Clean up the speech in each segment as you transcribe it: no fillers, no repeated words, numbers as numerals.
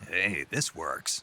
Hey, this works.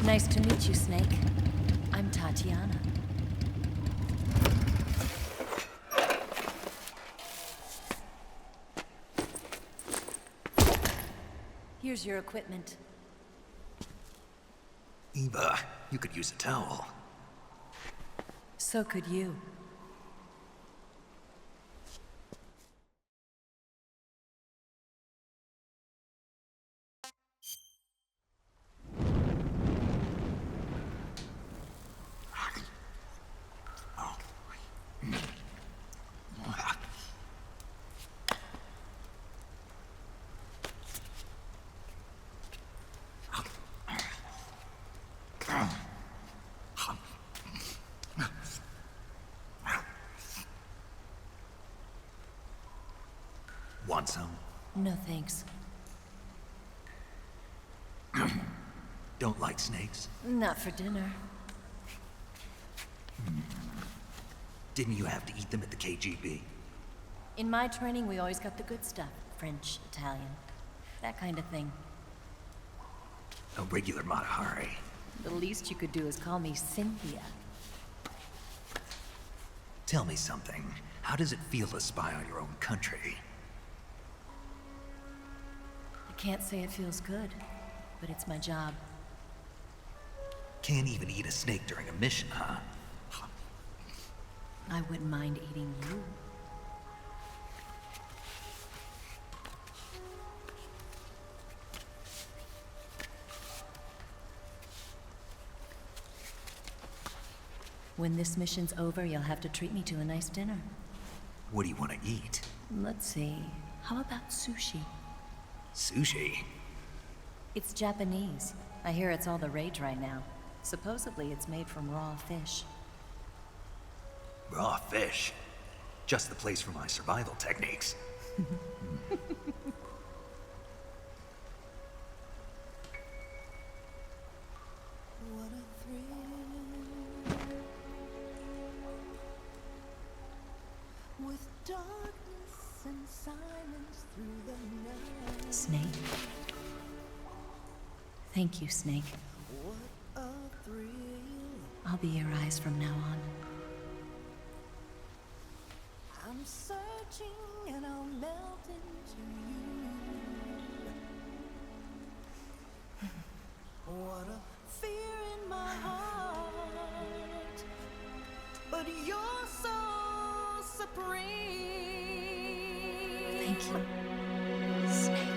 Nice to meet you, Snake. I'm Tatiana. Here's your equipment. Eva, you could use a towel. So could you. Want some? No thanks. Don't like snakes? Not for dinner. Didn't you have to eat them at the KGB? In my training, we always got the good stuff. French, Italian, that kind of thing. A regular Mata Hari. The least you could do is call me Cynthia. Tell me something. How does it feel to spy on your own country? I can't say it feels good, but it's my job. Can't even eat a snake during a mission, huh? I wouldn't mind eating you. When this mission's over, you'll have to treat me to a nice dinner. What do you want to eat? Let's see. How about sushi? Sushi? It's Japanese. I hear it's all the rage right now. Supposedly, it's made from raw fish. Raw fish. Just the place for my survival techniques. With darkness and silence through the night. Snake. Thank you, Snake. What a thrill. I'll be your eyes from now on. I'm searching and I'll melt into you. What a fear in my heart. But you're so supreme. Thank you, Snake.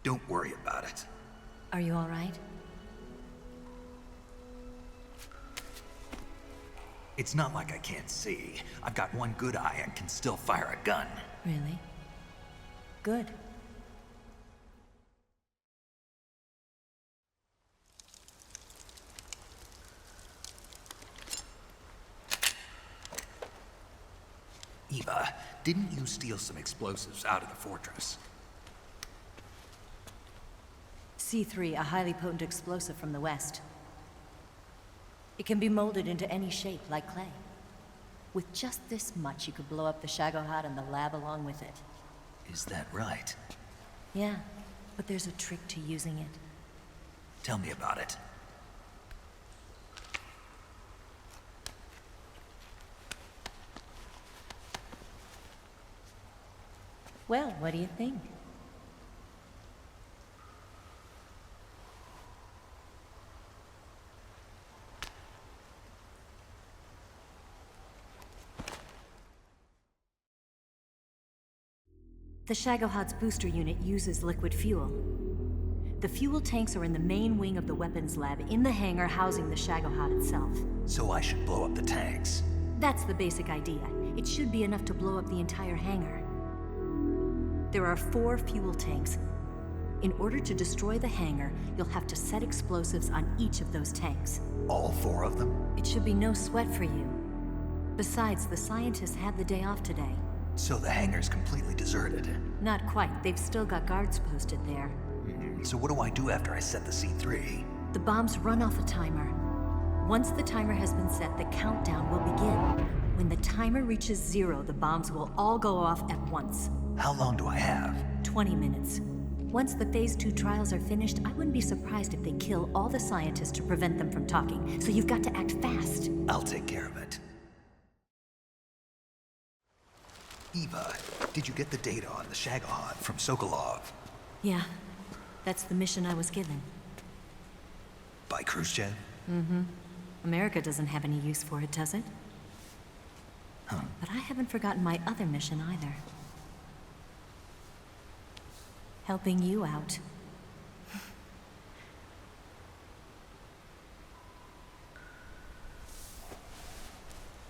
Don't worry about it. Are you all right? It's not like I can't see. I've got one good eye and can still fire a gun. Really? Good. Eva, didn't you steal some explosives out of the fortress? C3, a highly potent explosive from the west. It can be molded into any shape, like clay. With just this much, you could blow up the Shagohod and the lab along with it. Is that right? Yeah, but there's a trick to using it. Tell me about it. Well, what do you think? The Shagohod's booster unit uses liquid fuel. The fuel tanks are in the main wing of the weapons lab in the hangar housing the Shagohod itself. So I should blow up the tanks. That's the basic idea. It should be enough to blow up the entire hangar. There are 4 fuel tanks. In order to destroy the hangar, you'll have to set explosives on each of those tanks. All 4 of them? It should be no sweat for you. Besides, the scientists had the day off today. So the hangar's completely deserted. Not quite. They've still got guards posted there. So what do I do after I set the C3? The bombs run off a timer. Once the timer has been set, the countdown will begin. When the timer reaches 0, the bombs will all go off at once. How long do I have? 20 minutes. Once the Phase 2 trials are finished, I wouldn't be surprised if they kill all the scientists to prevent them from talking. So you've got to act fast. I'll take care of it. Eva, did you get the data on the Shagohod from Sokolov? Yeah, that's the mission I was given. By Khrushchev? America doesn't have any use for it, does it? Huh. But I haven't forgotten my other mission either. Helping you out.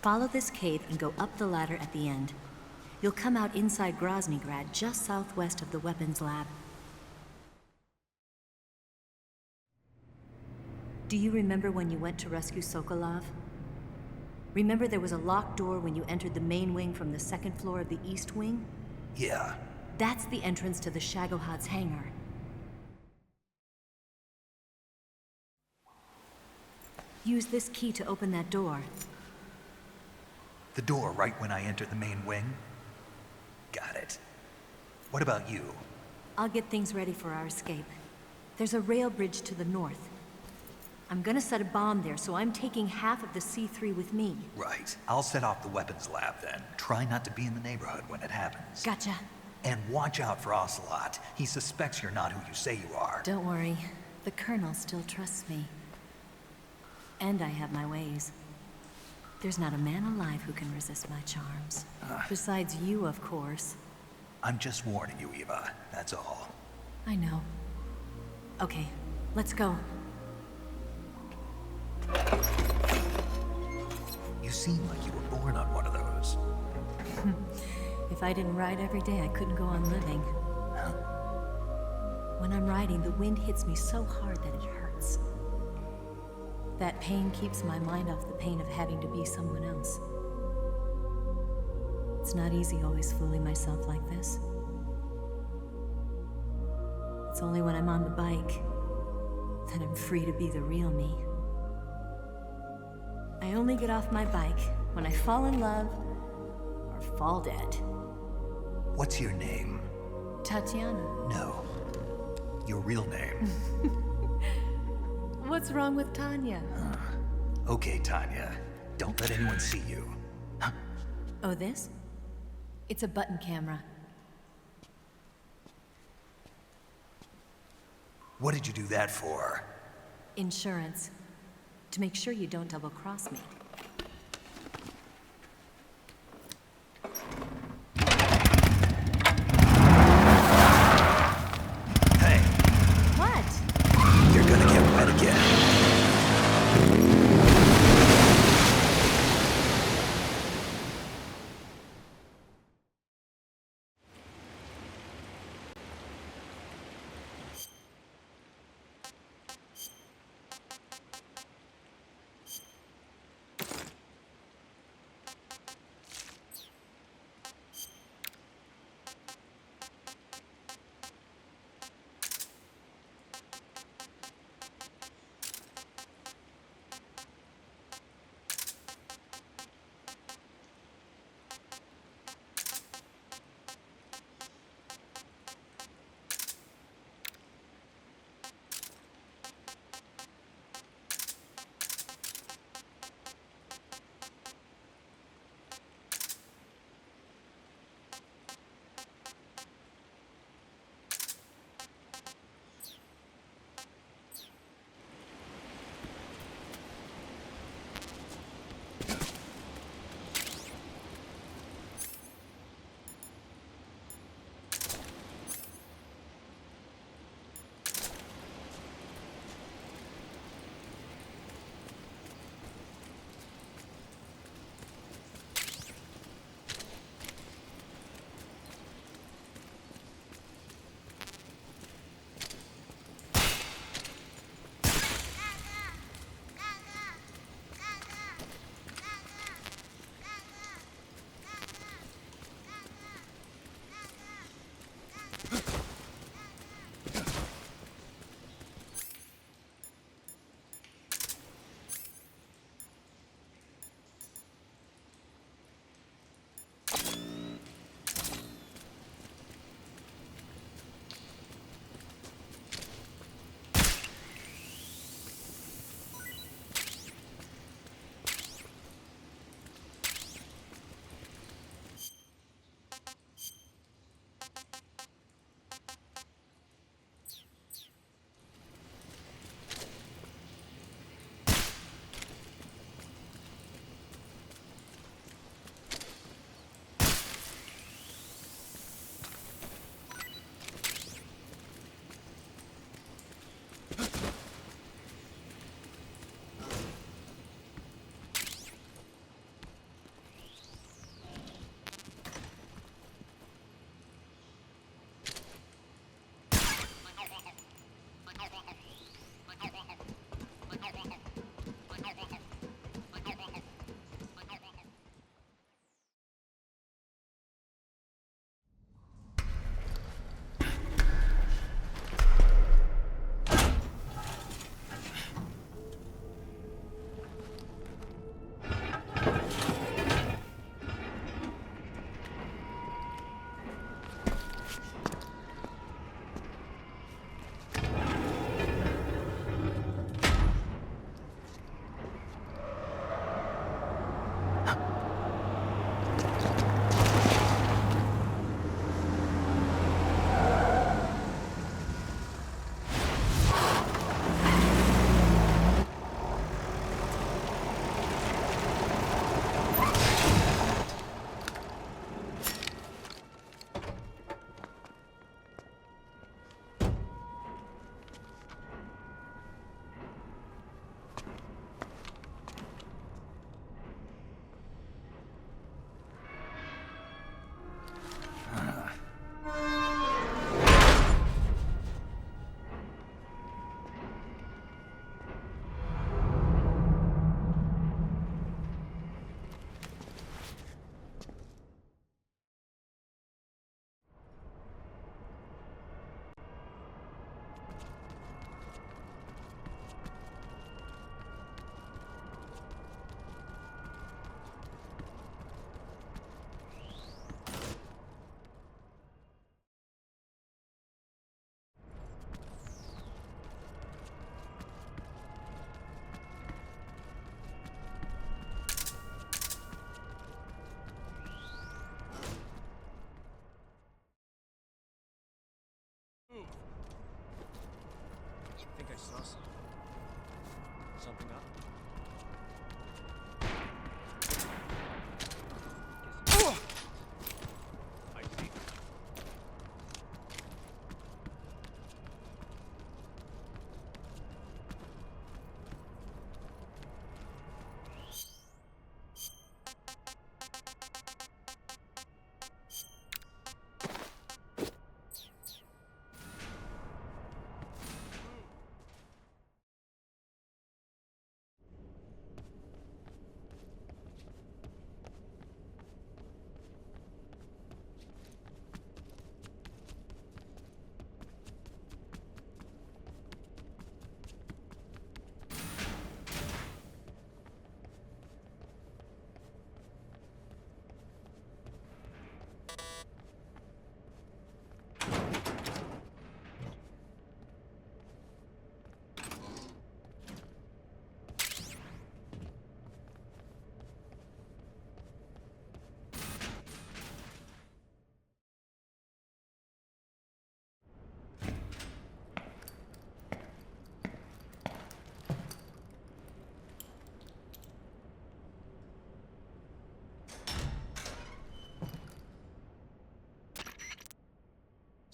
Follow this cave and go up the ladder at the end. You'll come out inside Groznygrad, just southwest of the weapons lab. Do you remember when you went to rescue Sokolov? Remember there was a locked door when you entered the main wing from the 2nd floor of the east wing? Yeah. That's the entrance to the Shagohod's hangar. Use this key to open that door. The door right when I enter the main wing? Got it. What about you? I'll get things ready for our escape. There's a rail bridge to the north. I'm gonna set a bomb there, so I'm taking half of the C3 with me. Right. I'll set off the weapons lab then. Try not to be in the neighborhood when it happens. Gotcha. And watch out for Ocelot. He suspects you're not who you say you are. Don't worry. The Colonel still trusts me. And I have my ways. There's not a man alive who can resist my charms. Besides you, of course. I'm just warning you, Eva. That's all. I know. Okay, let's go. You seem like you were born on one of those. If I didn't ride every day, I couldn't go on living. When I'm riding, the wind hits me so hard that it hurts. That pain keeps my mind off the pain of having to be someone else. It's not easy always fooling myself like this. It's only when I'm on the bike that I'm free to be the real me. I only get off my bike when I fall in love or fall dead. What's your name? Tatiana. No. Your real name. What's wrong with Tanya? Okay, Tanya. Don't let anyone see you. Oh, this? It's a button camera. What did you do that for? Insurance. To make sure you don't double-cross me. Hey!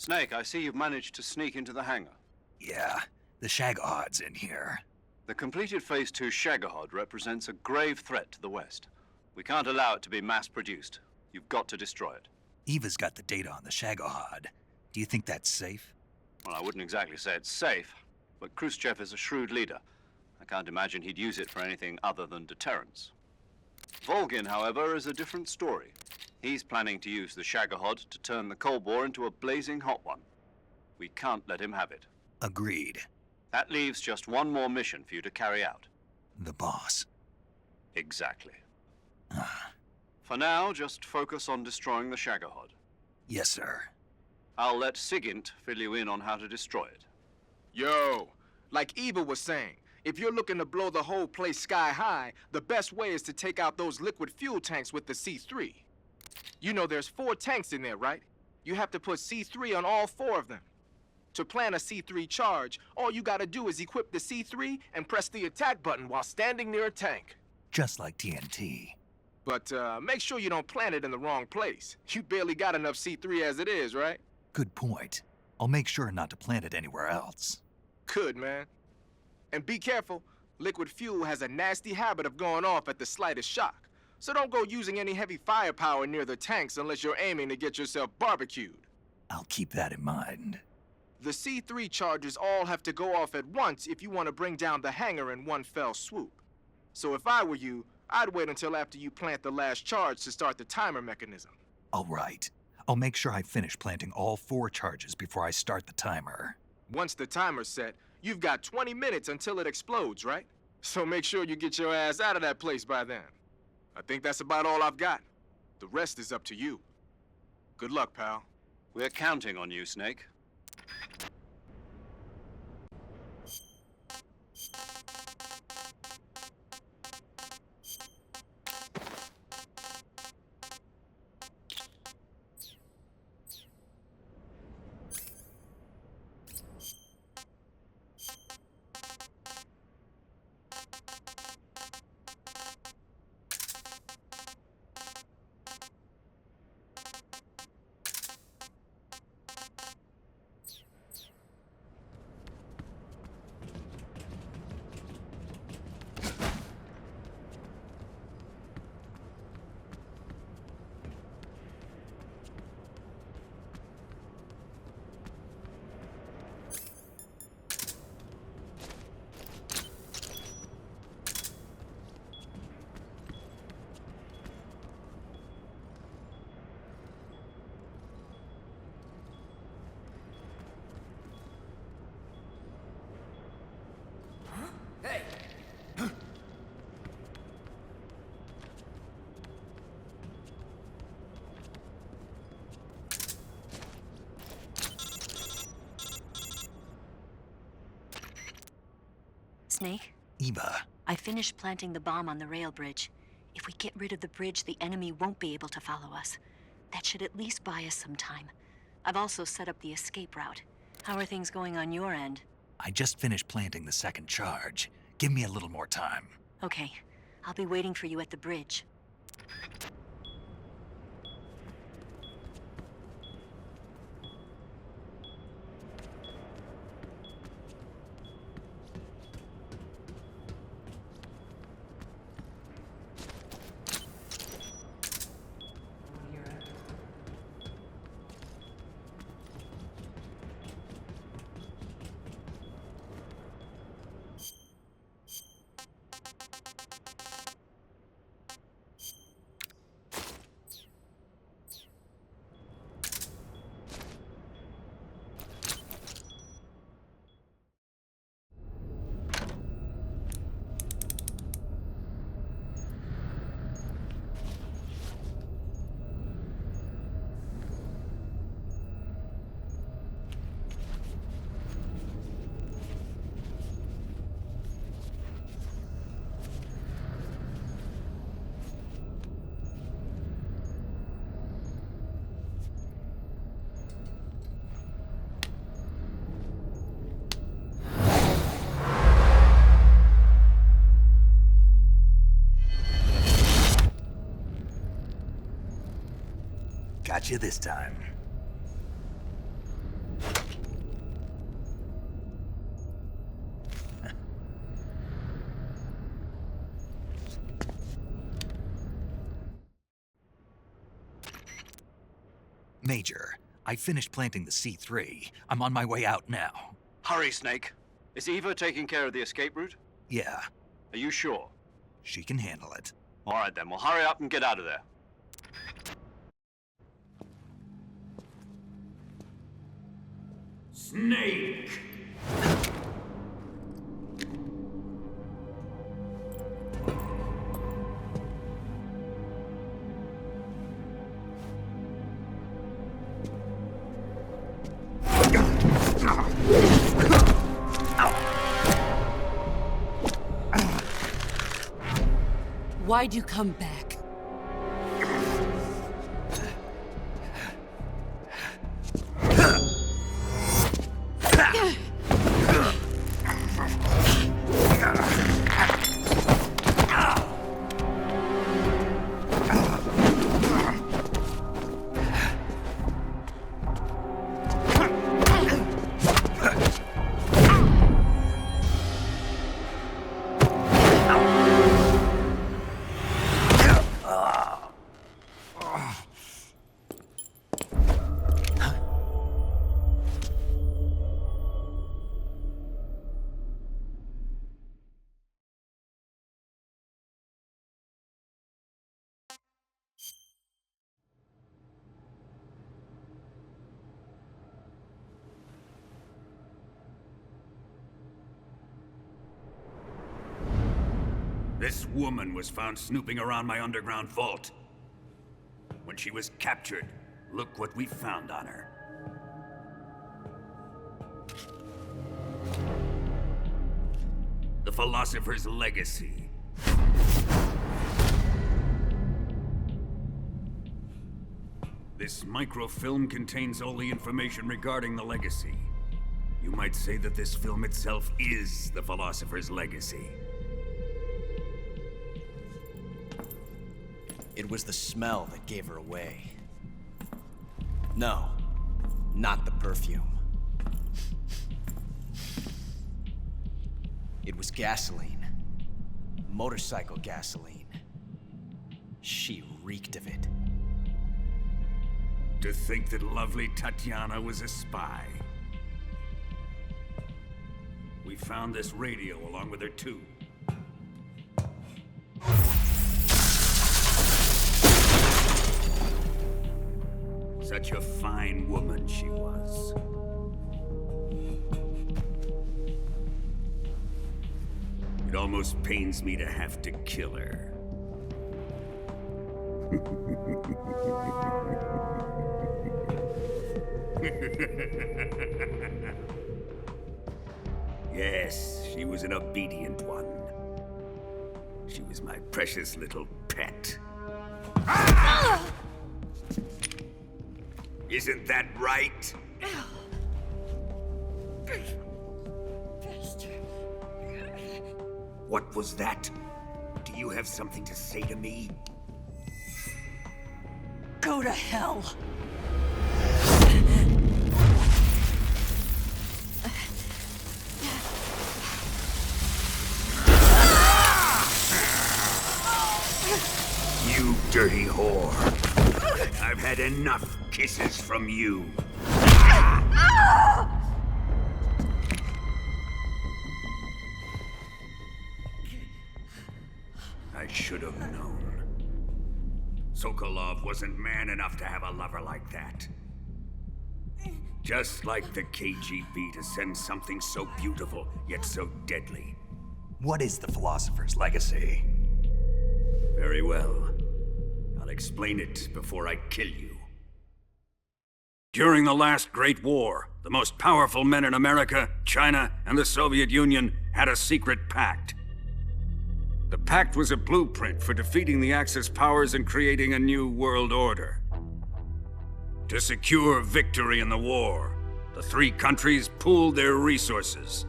Snake, I see you've managed to sneak into the hangar. Yeah, the Shagahad's in here. The completed Phase 2 Shagahod represents a grave threat to the West. We can't allow it to be mass-produced. You've got to destroy it. Eva's got the data on the Shagahad. Do you think that's safe? Well, I wouldn't exactly say it's safe, but Khrushchev is a shrewd leader. I can't imagine he'd use it for anything other than deterrence. Volgin, however, is a different story. He's planning to use the Shagahod to turn the Cold War into a blazing hot one. We can't let him have it. Agreed. That leaves just one more mission for you to carry out. The boss. Exactly. For now, just focus on destroying the Shagahod. Yes, sir. I'll let Sigint fill you in on how to destroy it. Yo, like Eva was saying, if you're looking to blow the whole place sky high, the best way is to take out those liquid fuel tanks with the C3. You know there's 4 tanks in there, right? You have to put C3 on all 4 of them. To plan a C3 charge, all you gotta do is equip the C3 and press the attack button while standing near a tank. Just like TNT. But make sure you don't plant it in the wrong place. You barely got enough C3 as it is, right? Good point. I'll make sure not to plant it anywhere else. Good, man. And be careful. Liquid fuel has a nasty habit of going off at the slightest shock. So don't go using any heavy firepower near the tanks unless you're aiming to get yourself barbecued. I'll keep that in mind. The C3 charges all have to go off at once if you want to bring down the hangar in one fell swoop. So if I were you, I'd wait until after you plant the last charge to start the timer mechanism. All right. I'll make sure I finish planting all 4 charges before I start the timer. Once the timer's set, you've got 20 minutes until it explodes, right? So make sure you get your ass out of that place by then. I think that's about all I've got. The rest is up to you. Good luck, pal. We're counting on you, Snake. Snake, Eva, I finished planting the bomb on the rail bridge. If we get rid of the bridge, the enemy won't be able to follow us. That should at least buy us some time. I've also set up the escape route. How are things going on your end? I just finished planting the 2nd charge. Give me a little more time. Okay, I'll be waiting for you at the bridge. Got you this time. Major, I finished planting the C3. I'm on my way out now. Hurry, Snake. Is Eva taking care of the escape route? Yeah, Are you sure? she can handle it. All right, then. Well, hurry up and get out of there. Snake! Why'd you come back? This woman was found snooping around my underground vault. When she was captured, look what we found on her. The Philosopher's Legacy. This microfilm contains all the information regarding the Legacy. You might say that this film itself is the Philosopher's Legacy. It was the smell that gave her away. No, not the perfume. It was gasoline. Motorcycle gasoline. She reeked of it. To think that lovely Tatiana was a spy. We found this radio along with her too. Such a fine woman she was. It almost pains me to have to kill her. Yes, she was an obedient one. She was my precious little pet. Ah! Isn't that right? What was that? Do you have something to say to me? Go to hell. You dirty whore. I've had enough kisses from you. I should have known. Sokolov wasn't man enough to have a lover like that. Just like the KGB to send something so beautiful, yet so deadly. What is the Philosopher's Legacy? Very well. I'll explain it before I kill you. During the last Great War, the most powerful men in America, China, and the Soviet Union had a secret pact. The pact was a blueprint for defeating the Axis powers and creating a new world order. To secure victory in the war, the three countries pooled their resources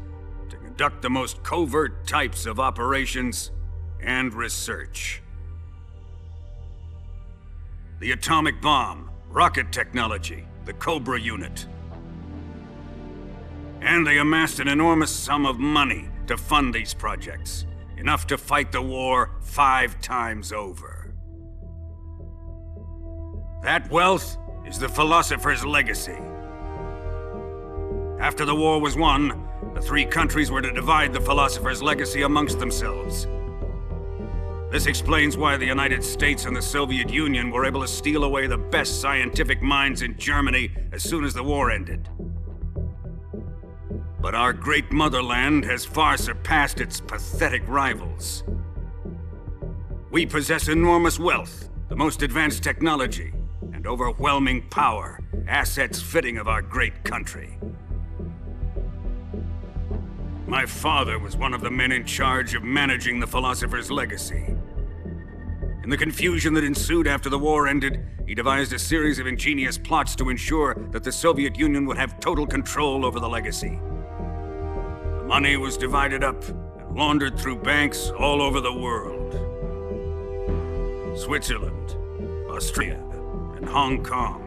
to conduct the most covert types of operations and research. The atomic bomb, rocket technology, the Cobra unit. And they amassed an enormous sum of money to fund these projects, enough to fight the war 5 times over. That wealth is the philosopher's legacy. After the war was won, the three countries were to divide the philosopher's legacy amongst themselves. This explains why the United States and the Soviet Union were able to steal away the best scientific minds in Germany as soon as the war ended. But our great motherland has far surpassed its pathetic rivals. We possess enormous wealth, the most advanced technology, and overwhelming power, assets fitting of our great country. My father was one of the men in charge of managing the philosopher's legacy. In the confusion that ensued after the war ended, he devised a series of ingenious plots to ensure that the Soviet Union would have total control over the legacy. The money was divided up and laundered through banks all over the world. Switzerland, Austria, and Hong Kong.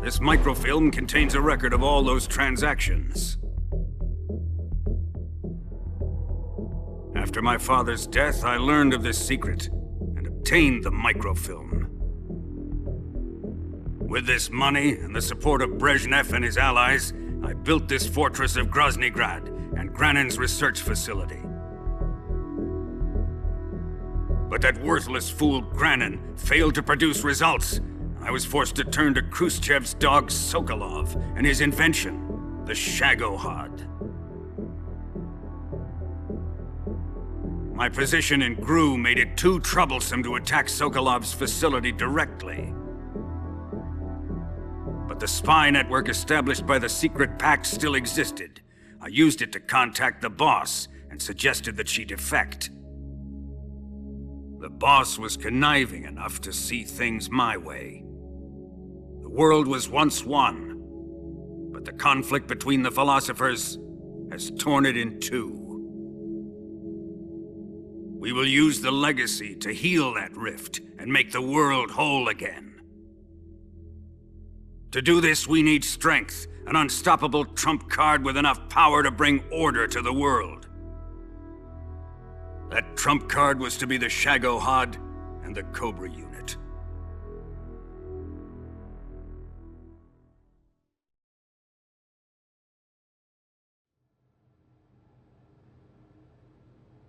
This microfilm contains a record of all those transactions. After my father's death, I learned of this secret and obtained the microfilm. With this money and the support of Brezhnev and his allies, I built this fortress of Groznygrad and Granin's research facility. But that worthless fool Granin failed to produce results. I was forced to turn to Khrushchev's dog Sokolov and his invention, the Shagohod. My position in GRU made it too troublesome to attack Sokolov's facility directly. But the spy network established by the secret pact still existed. I used it to contact the boss and suggested that she defect. The boss was conniving enough to see things my way. The world was once one, but the conflict between the philosophers has torn it in two. We will use the legacy to heal that rift and make the world whole again. To do this, we need strength, an unstoppable trump card with enough power to bring order to the world. That trump card was to be the Shagohod and the Cobra unit.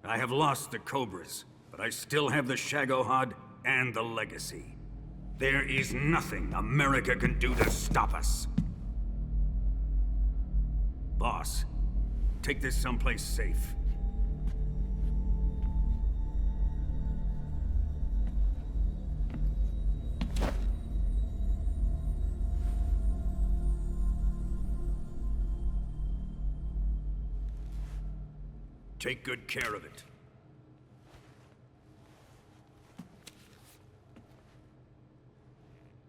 I have lost the Cobras, but I still have the Shagohod and the legacy. There is nothing America can do to stop us. Boss, take this someplace safe. Take good care of it.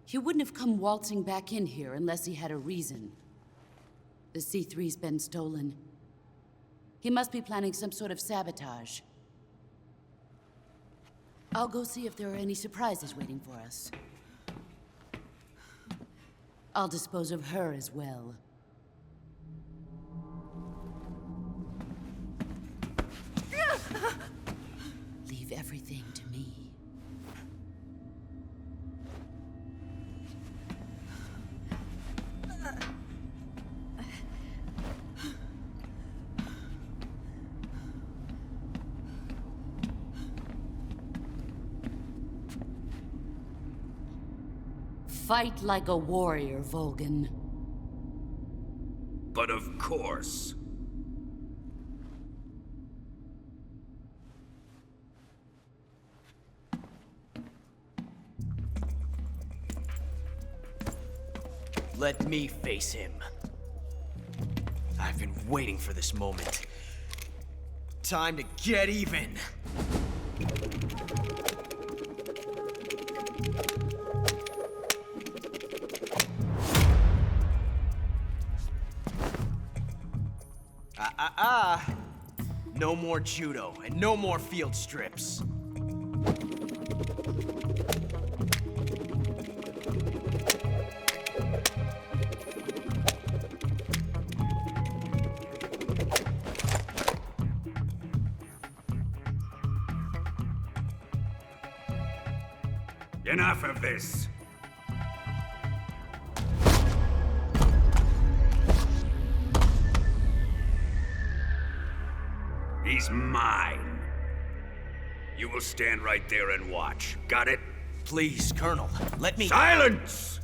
He wouldn't have come waltzing back in here unless he had a reason. The C3's been stolen. He must be planning some sort of sabotage. I'll go see if there are any surprises waiting for us. I'll dispose of her as well. Leave everything to me. Fight like a warrior, Volgin. But of course. Let me face him. I've been waiting for this moment. Time to get even. No more judo, and no more field strips. Enough of this. He's mine. You will stand right there and watch. Got it? Please, Colonel, let me... Silence!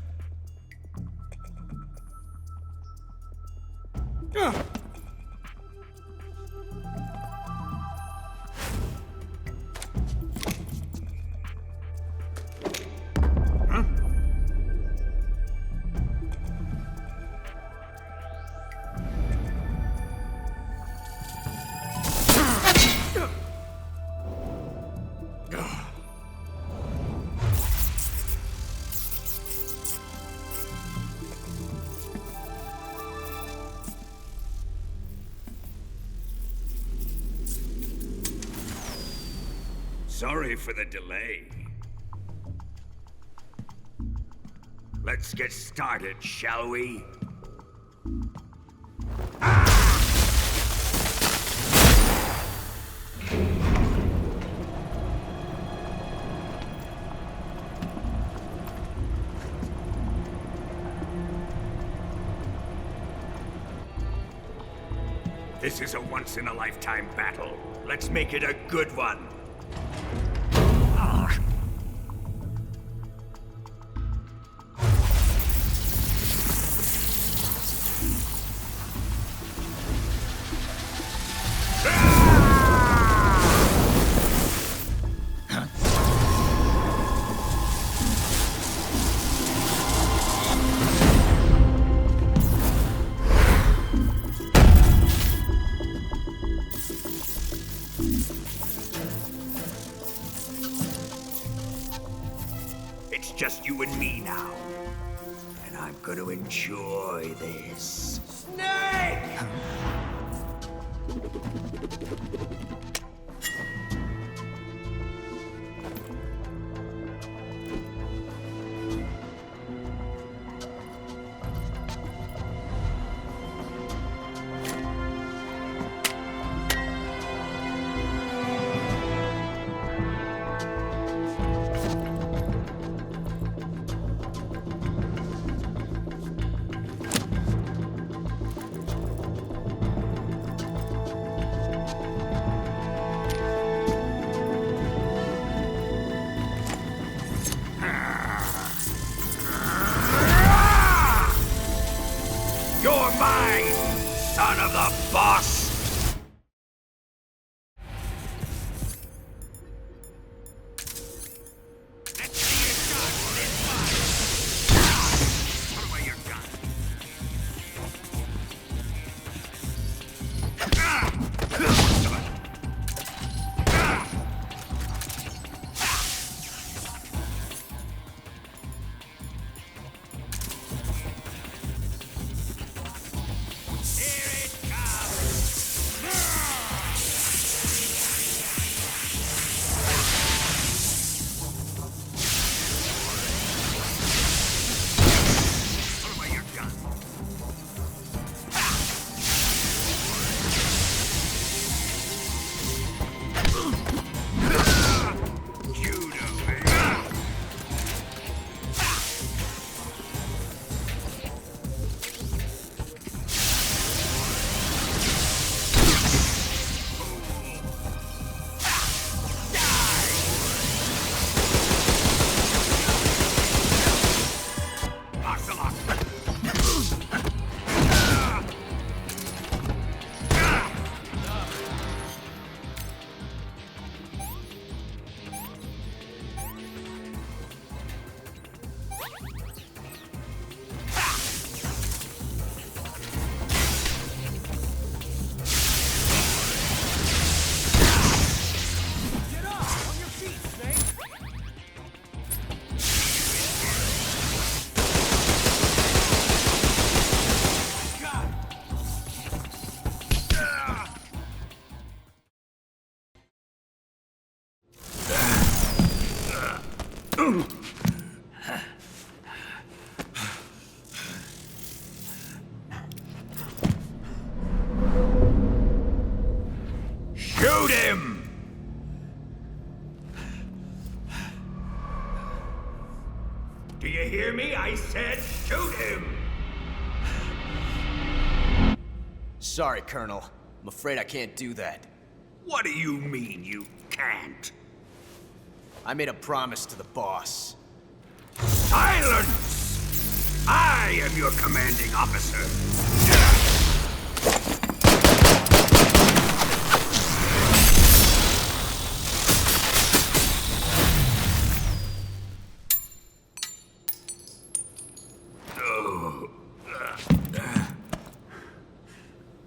Sorry for the delay. Let's get started, shall we? This is a once-in-a-lifetime battle. Let's make it a good one. It's just you and me now. And I'm gonna enjoy this. Snake! You're mine, son of the boss! Let's see you shot for this one! Put away your gun. Shoot him! Do you hear me? I said shoot him! Sorry, Colonel. I'm afraid I can't do that. What do you mean you can't? I made a promise to the boss. Silence! I am your commanding officer.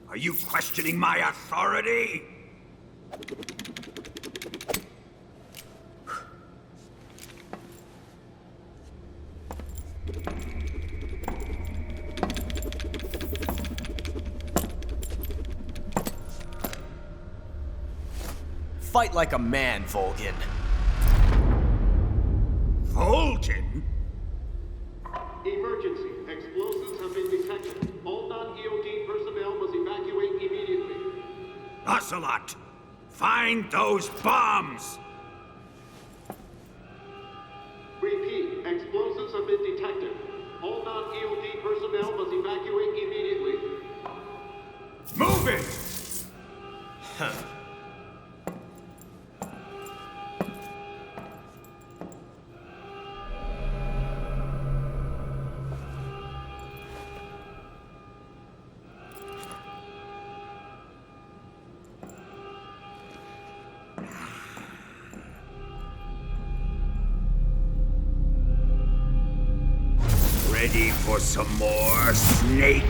Are you questioning my authority? Fight like a man, Volgin. Vulcan? Emergency. Explosives have been detected. All non-EOD personnel must evacuate immediately. Ocelot, find those bombs! Repeat. Explosives have been detected. All non-EOD personnel must evacuate immediately. Move it! Ready for some more, Snake?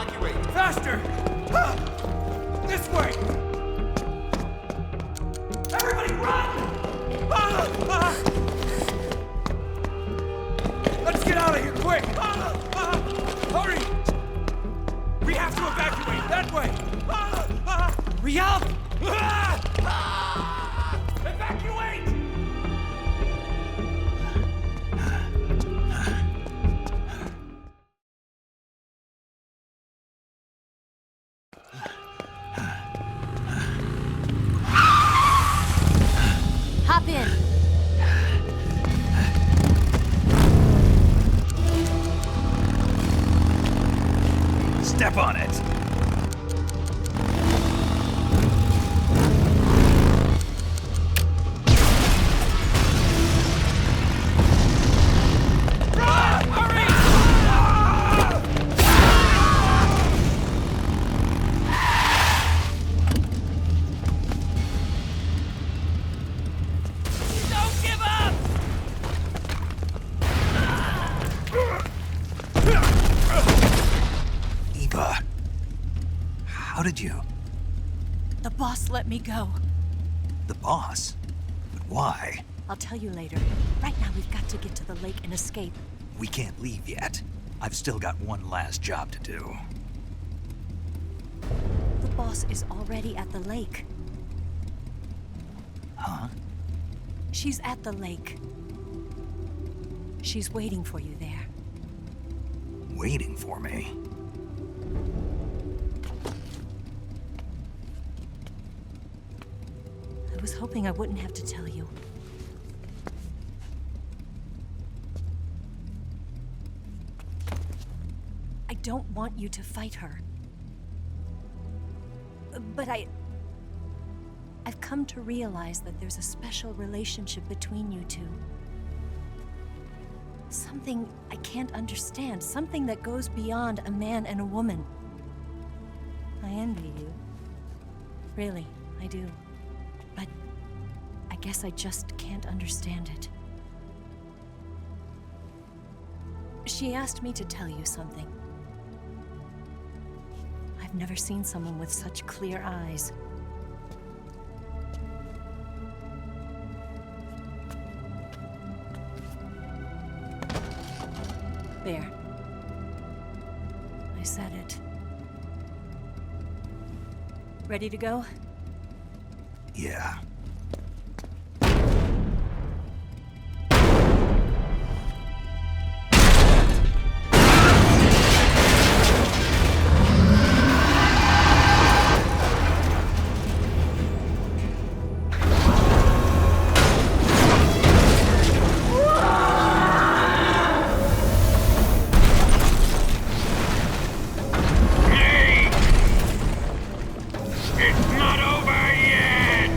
evacuate. Faster! Ah! This way! Everybody run! Ah! Ah! Let's get out of here, quick! Ah! Ah! Hurry! We have to evacuate that way! Ah! Ah! Hurry up! Ah! Ah! Evacuate! Hop in. Step on it. Don't give up! Eva, how did you? The boss let me go. The boss? But why? I'll tell you later. Right now, we've got to get to the lake and escape. We can't leave yet. I've still got one last job to do. The boss is already at the lake. Huh? She's at the lake. She's waiting for you there. Waiting for me? I was hoping I wouldn't have to tell you. I don't want you to fight her. But I've come to realize that there's a special relationship between you two. Something I can't understand, something that goes beyond a man and a woman. I envy you. Really, I do. But I guess I just can't understand it. She asked me to tell you something. I've never seen someone with such clear eyes. There. I said it. Ready to go? Yeah. It's not over yet!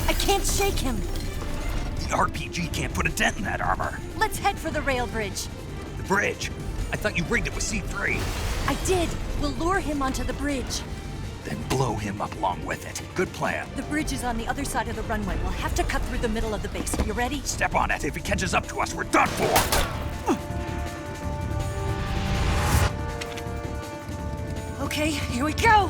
I can't shake him. The RPG can't put a dent in that armor. Let's head for the rail bridge. The bridge? I thought you rigged it with C3. I did. We'll lure him onto the bridge. Then blow him up along with it. Good plan. The bridge is on the other side of the runway. We'll have to cut through the middle of the base. You ready? Step on it. If he catches up to us, we're done for. Okay, here we go!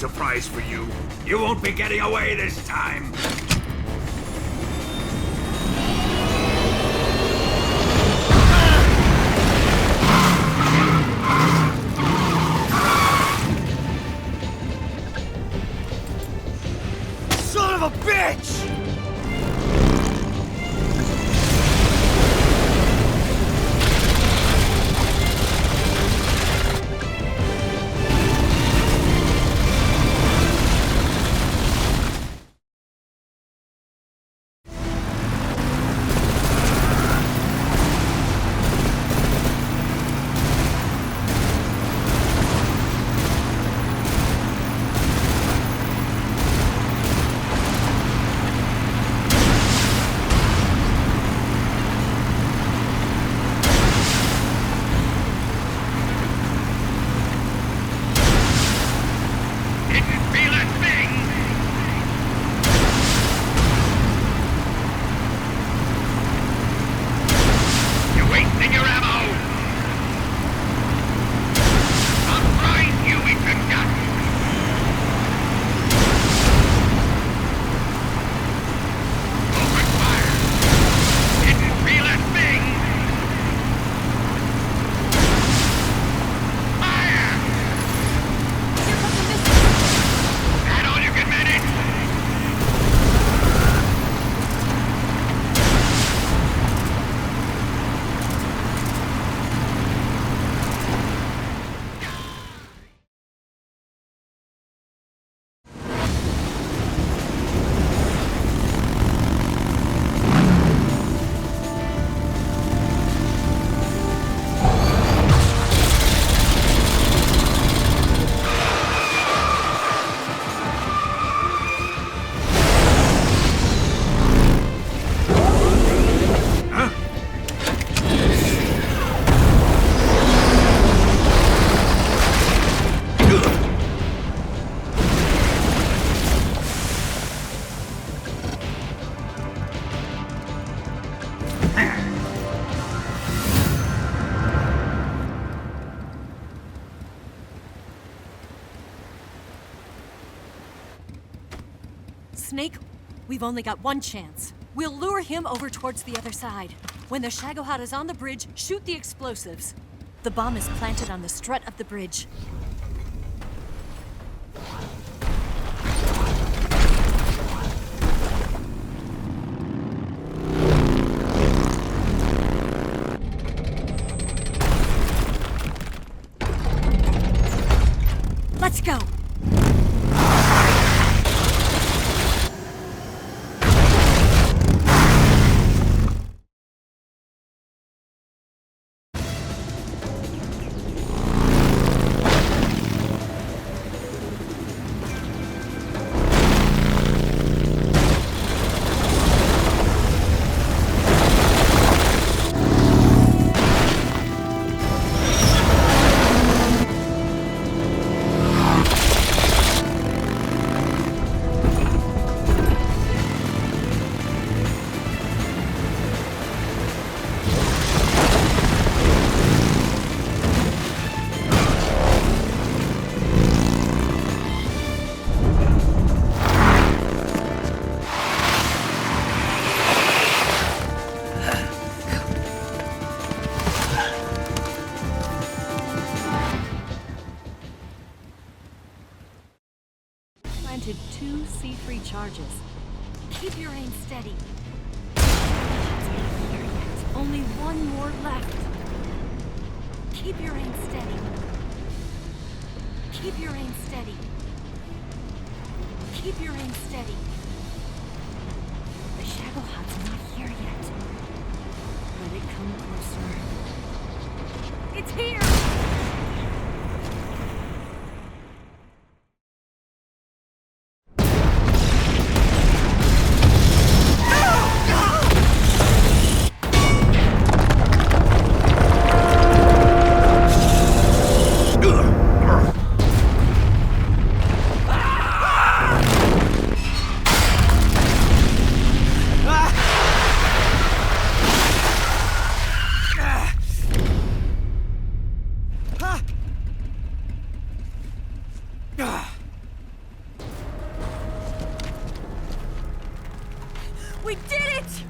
surprise for you. You won't be getting away this time. Son of a bitch! Snake, we've only got one chance. We'll lure him over towards the other side. When the Shagohod is on the bridge, shoot the explosives. The bomb is planted on the strut of the bridge. Let's go! Planted 2 C3 charges. Keep your aim steady. Only one more left. Keep your aim steady. Keep your aim steady. Keep your aim steady. The Shagohod's not here yet. Let it come closer. It's here! We did it!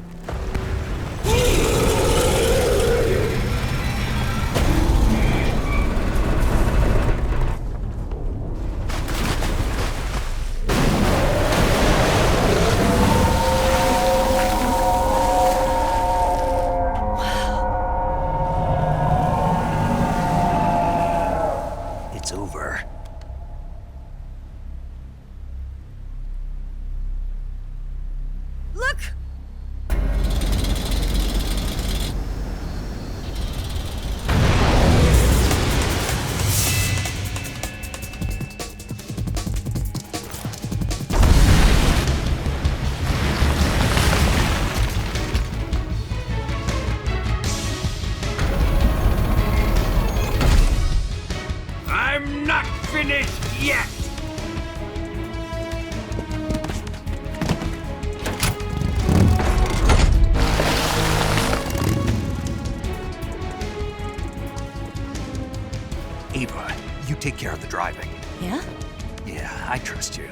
It's over. Look! I'm not finished yet! Ava, you take care of the driving. Yeah? Yeah, I trust you.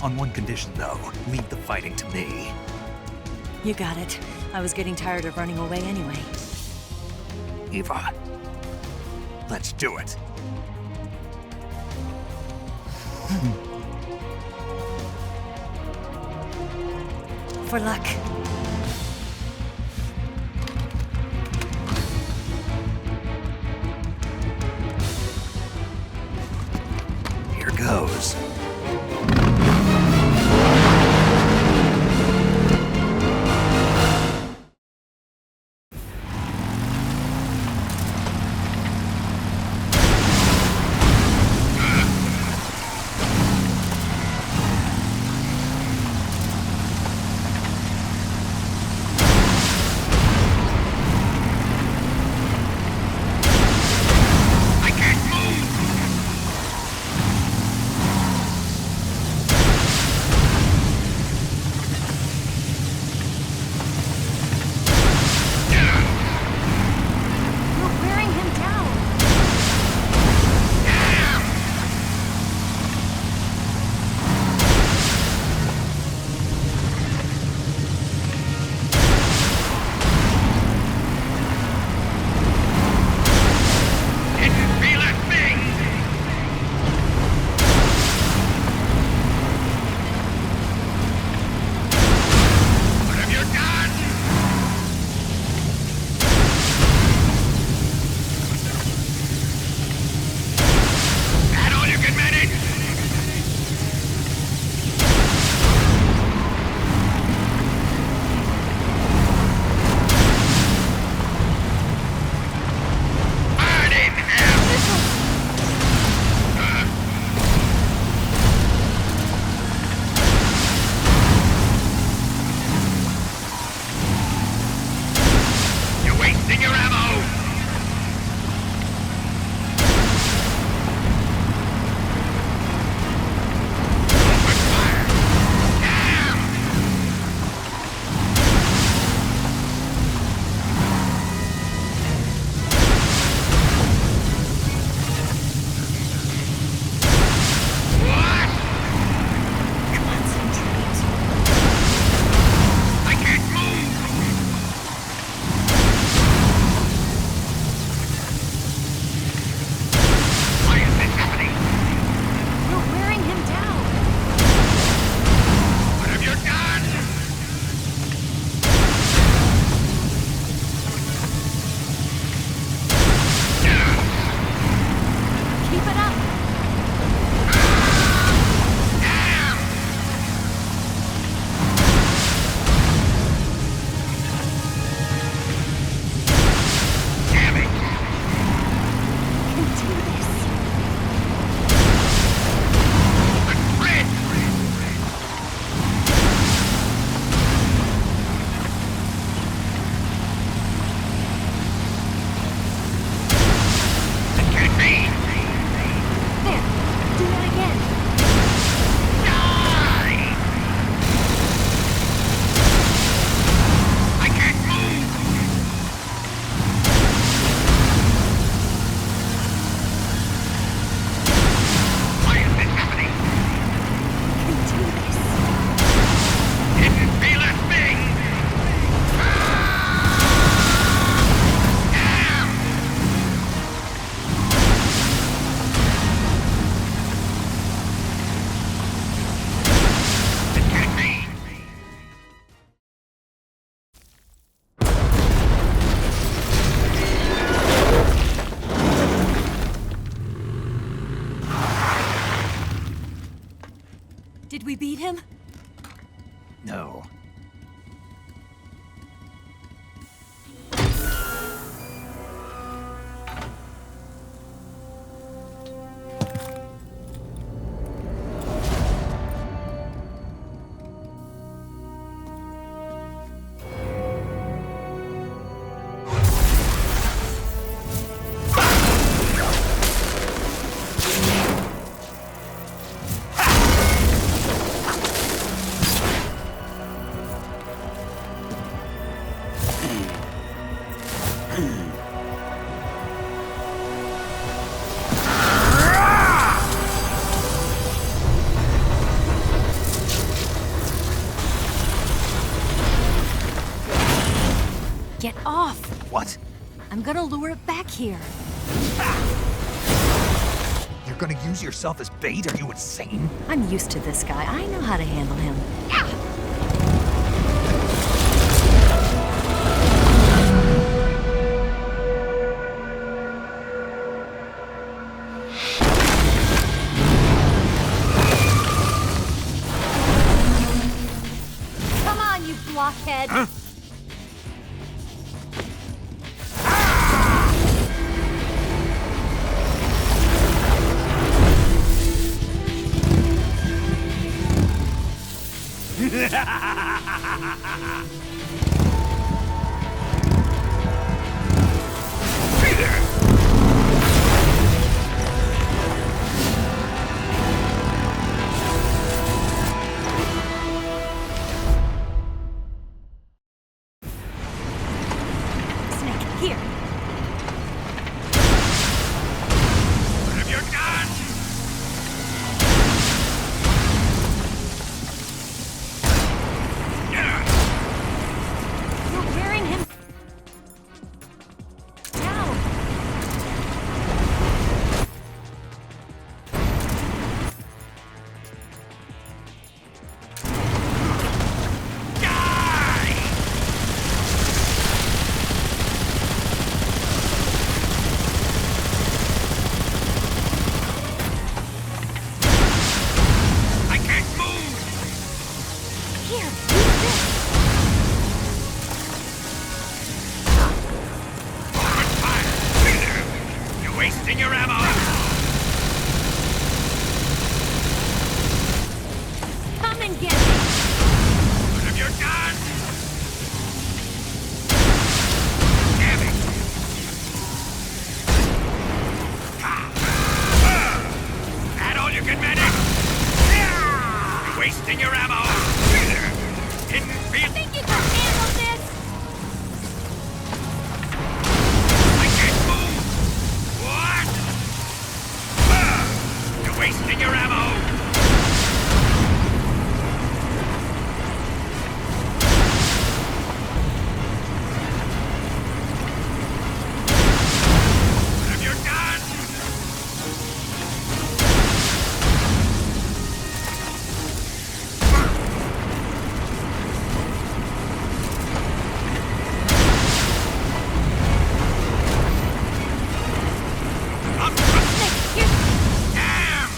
On one condition, though, leave the fighting to me. You got it. I was getting tired of running away anyway. Ava, let's do it. For luck. Here goes. we beat him? No. Get off! What? I'm gonna lure it back here. You're gonna use yourself as bait? Are you insane? I'm used to this guy. I know how to handle him. Come on, you blockhead! Huh? Snake, here! What have you done? You're wearing him down! I can't move! Here, use this! Open fire! You're wasting your ammo! Come and get me! What have you done? Damn it! That all you can manage? You're wasting your ammo! Didn't feel... Think you can handle this? I can't move! What? You're wasting your ammo! What have you done? I'm Snake, here! damn!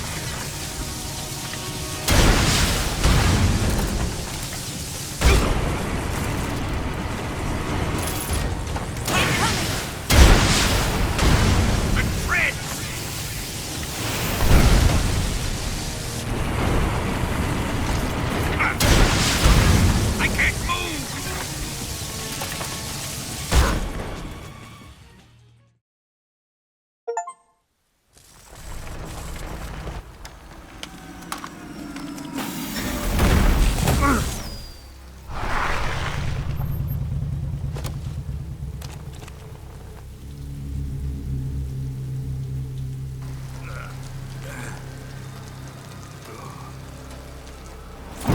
The treads! I can't move!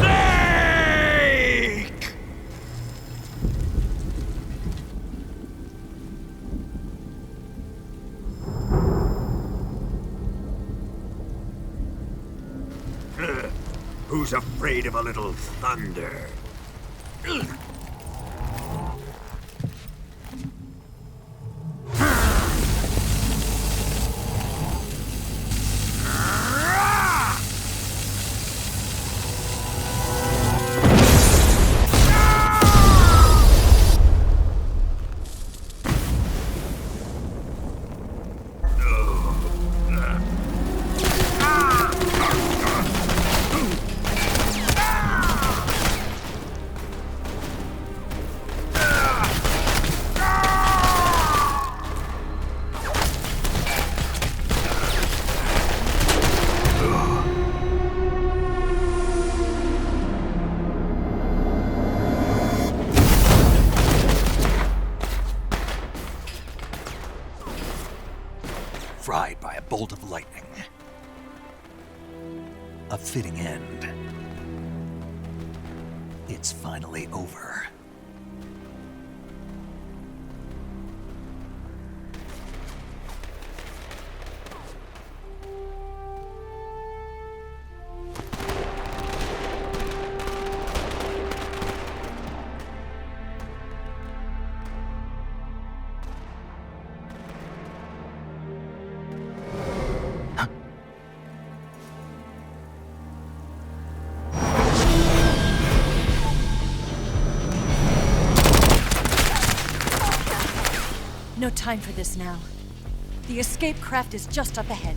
Snake! Who's afraid of a little thunder? bolt of lightning. A fitting end. It's finally over. No time for this now. The escape craft is just up ahead.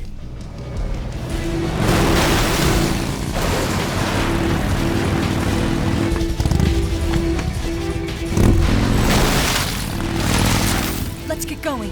Let's get going.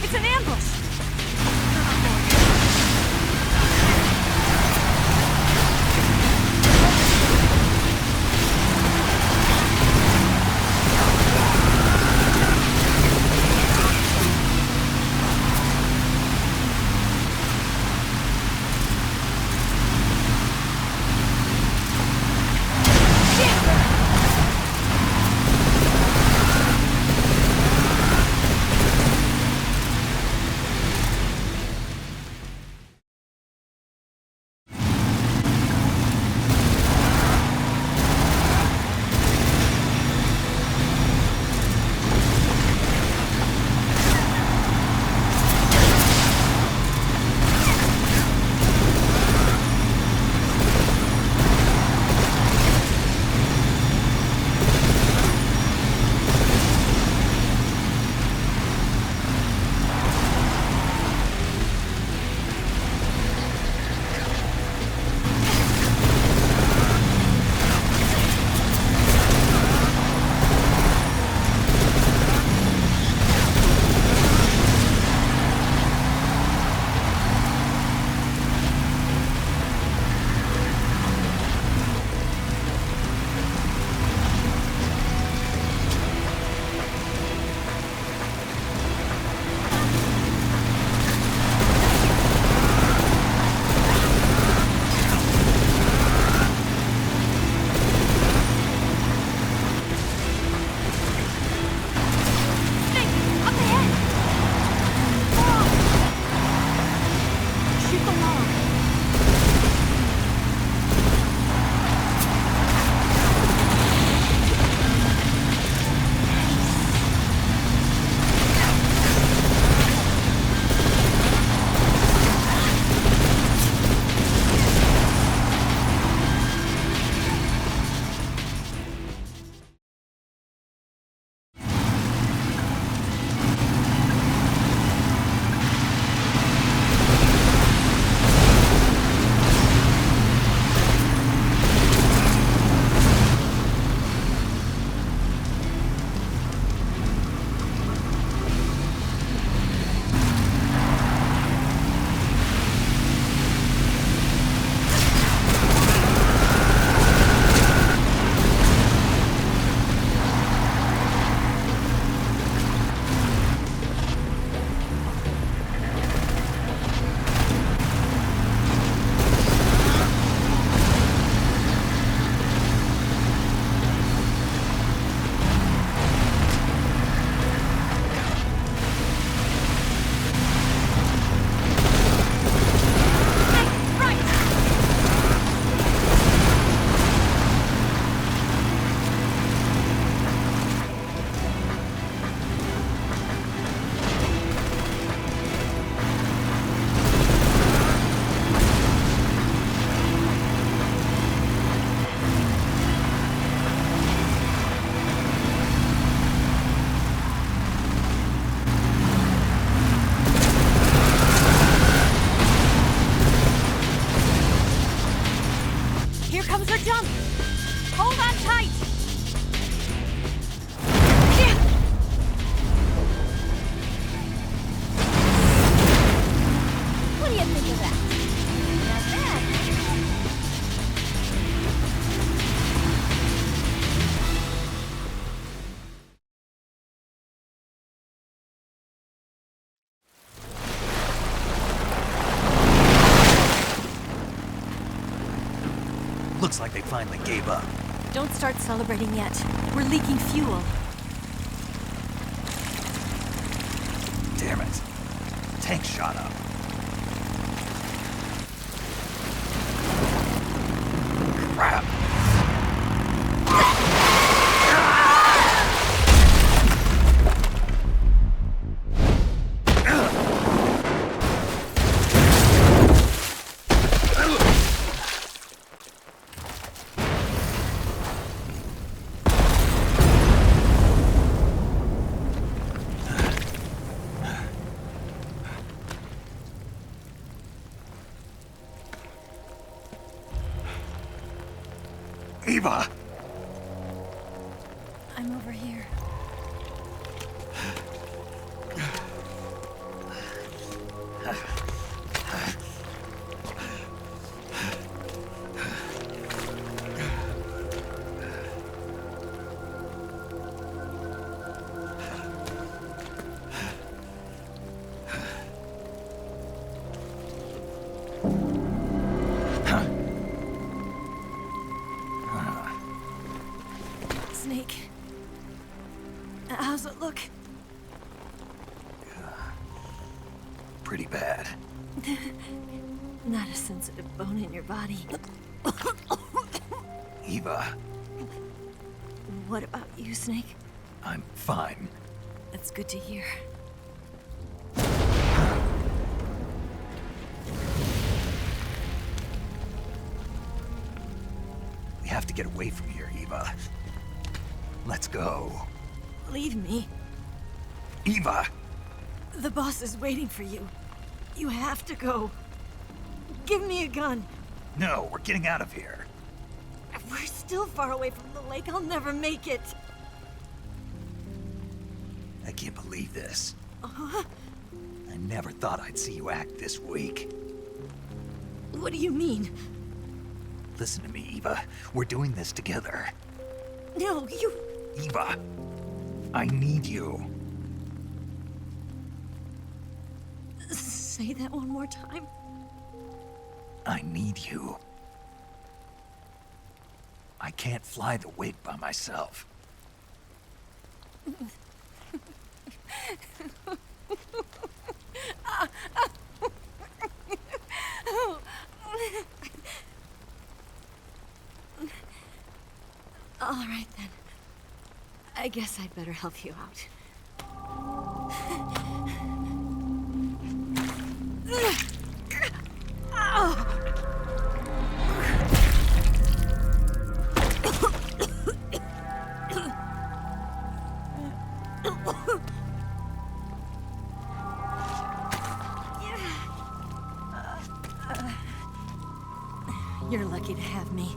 It's an ambush! Looks like they finally gave up. Don't start celebrating yet. We're leaking fuel. Damn it. Tank shot up. Crap. Eva! I'm over here. Snake. How's it look? Pretty bad. Not a sensitive bone in your body. Eva, What about you, Snake? I'm fine. That's good to hear. We have to get away from here, Eva. Let's go. Leave me. Eva! The boss is waiting for you. You have to go. Give me a gun. No, we're getting out of here. We're still far away from the lake. I'll never make it. I can't believe this. I never thought I'd see you act this weak. What do you mean? Listen to me, Eva. We're doing this together. No, you... Eva, I need you. Say that one more time. I need you. I can't fly the wig by myself. All right, then. I guess I'd better help you out. You're lucky to have me.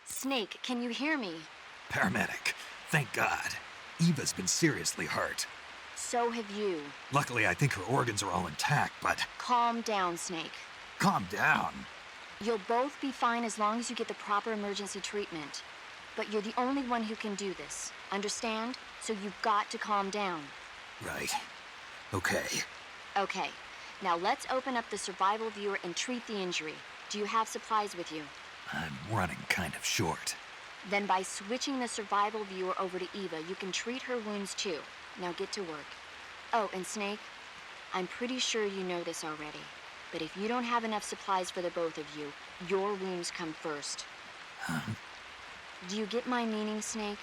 Snake, can you hear me? Paramedic, thank God. Eva's been seriously hurt. So have you. Luckily, I think her organs are all intact, but Calm down, Snake. calm down. You'll both be fine as long as you get the proper emergency treatment. But you're the only one who can do this. Understand? So you've got to calm down. Right. Okay. Okay. Now let's open up the survival viewer and treat the injury. Do you have supplies with you? I'm running kind of short. Then by switching the survival viewer over to Eva, you can treat her wounds too. Now get to work. Oh, and Snake, I'm pretty sure you know this already. But if you don't have enough supplies for the both of you, your wounds come first. Huh? Do you get my meaning, Snake?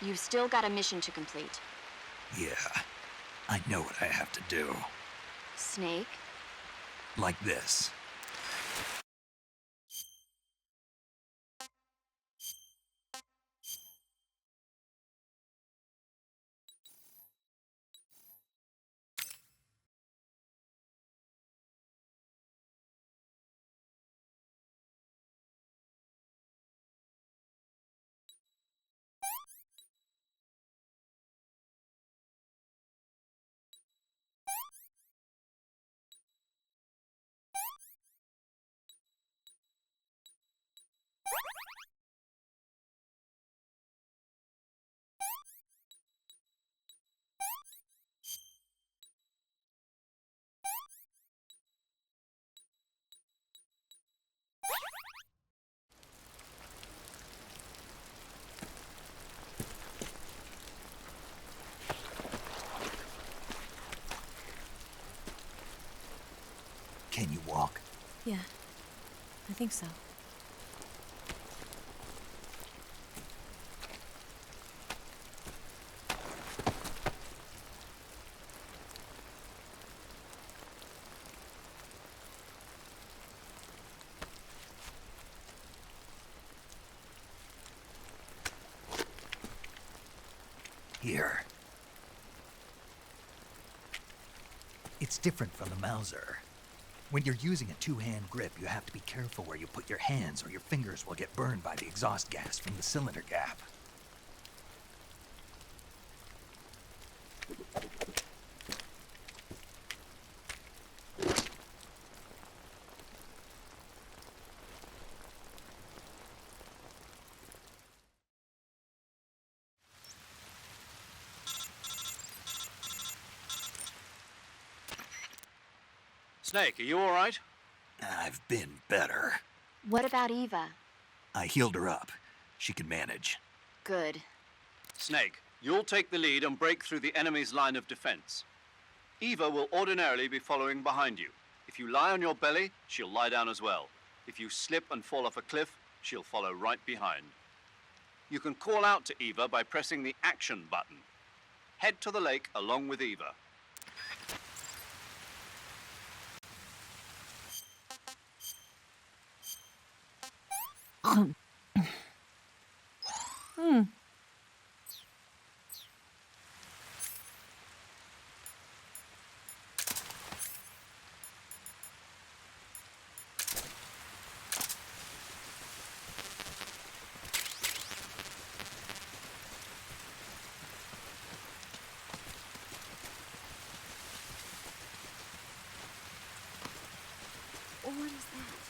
You've still got a mission to complete. Yeah. I know what I have to do. Snake? Like this. Yeah, I think so. Here. It's different from the Mauser. When you're using a two-hand grip, you have to be careful where you put your hands or your fingers will get burned by the exhaust gas from the cylinder gap. Snake, are you all right? I've been better. What about Eva? I healed her up. She can manage. Good. Snake, you'll take the lead and break through the enemy's line of defense. Eva will ordinarily be following behind you. If you lie on your belly, she'll lie down as well. If you slip and fall off a cliff, she'll follow right behind. You can call out to Eva by pressing the action button. Head to the lake along with Eva. What is that?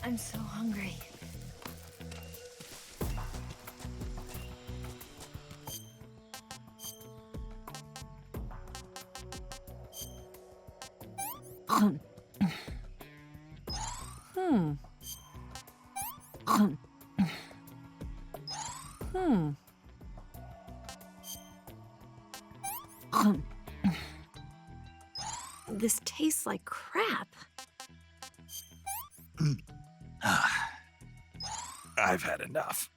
I'm so hungry. This tastes like crap. I've had enough.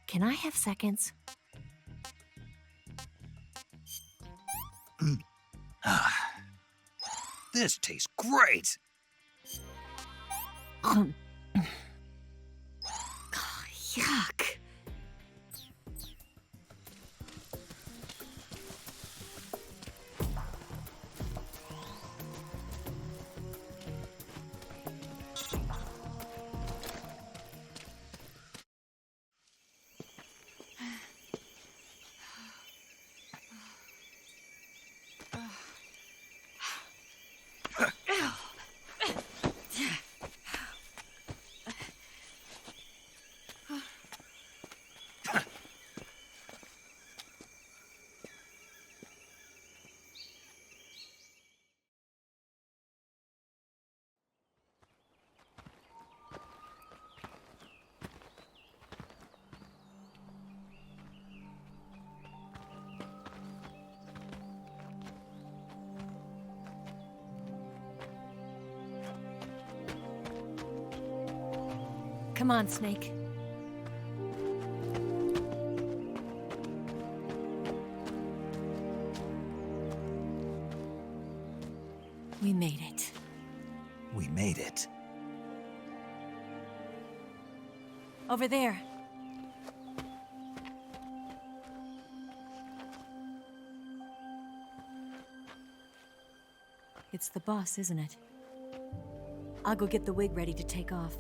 Can I have seconds? This tastes great! Yuck. Come on, Snake. We made it. We made it. Over there. It's the boss, isn't it? I'll go get the wig ready to take off.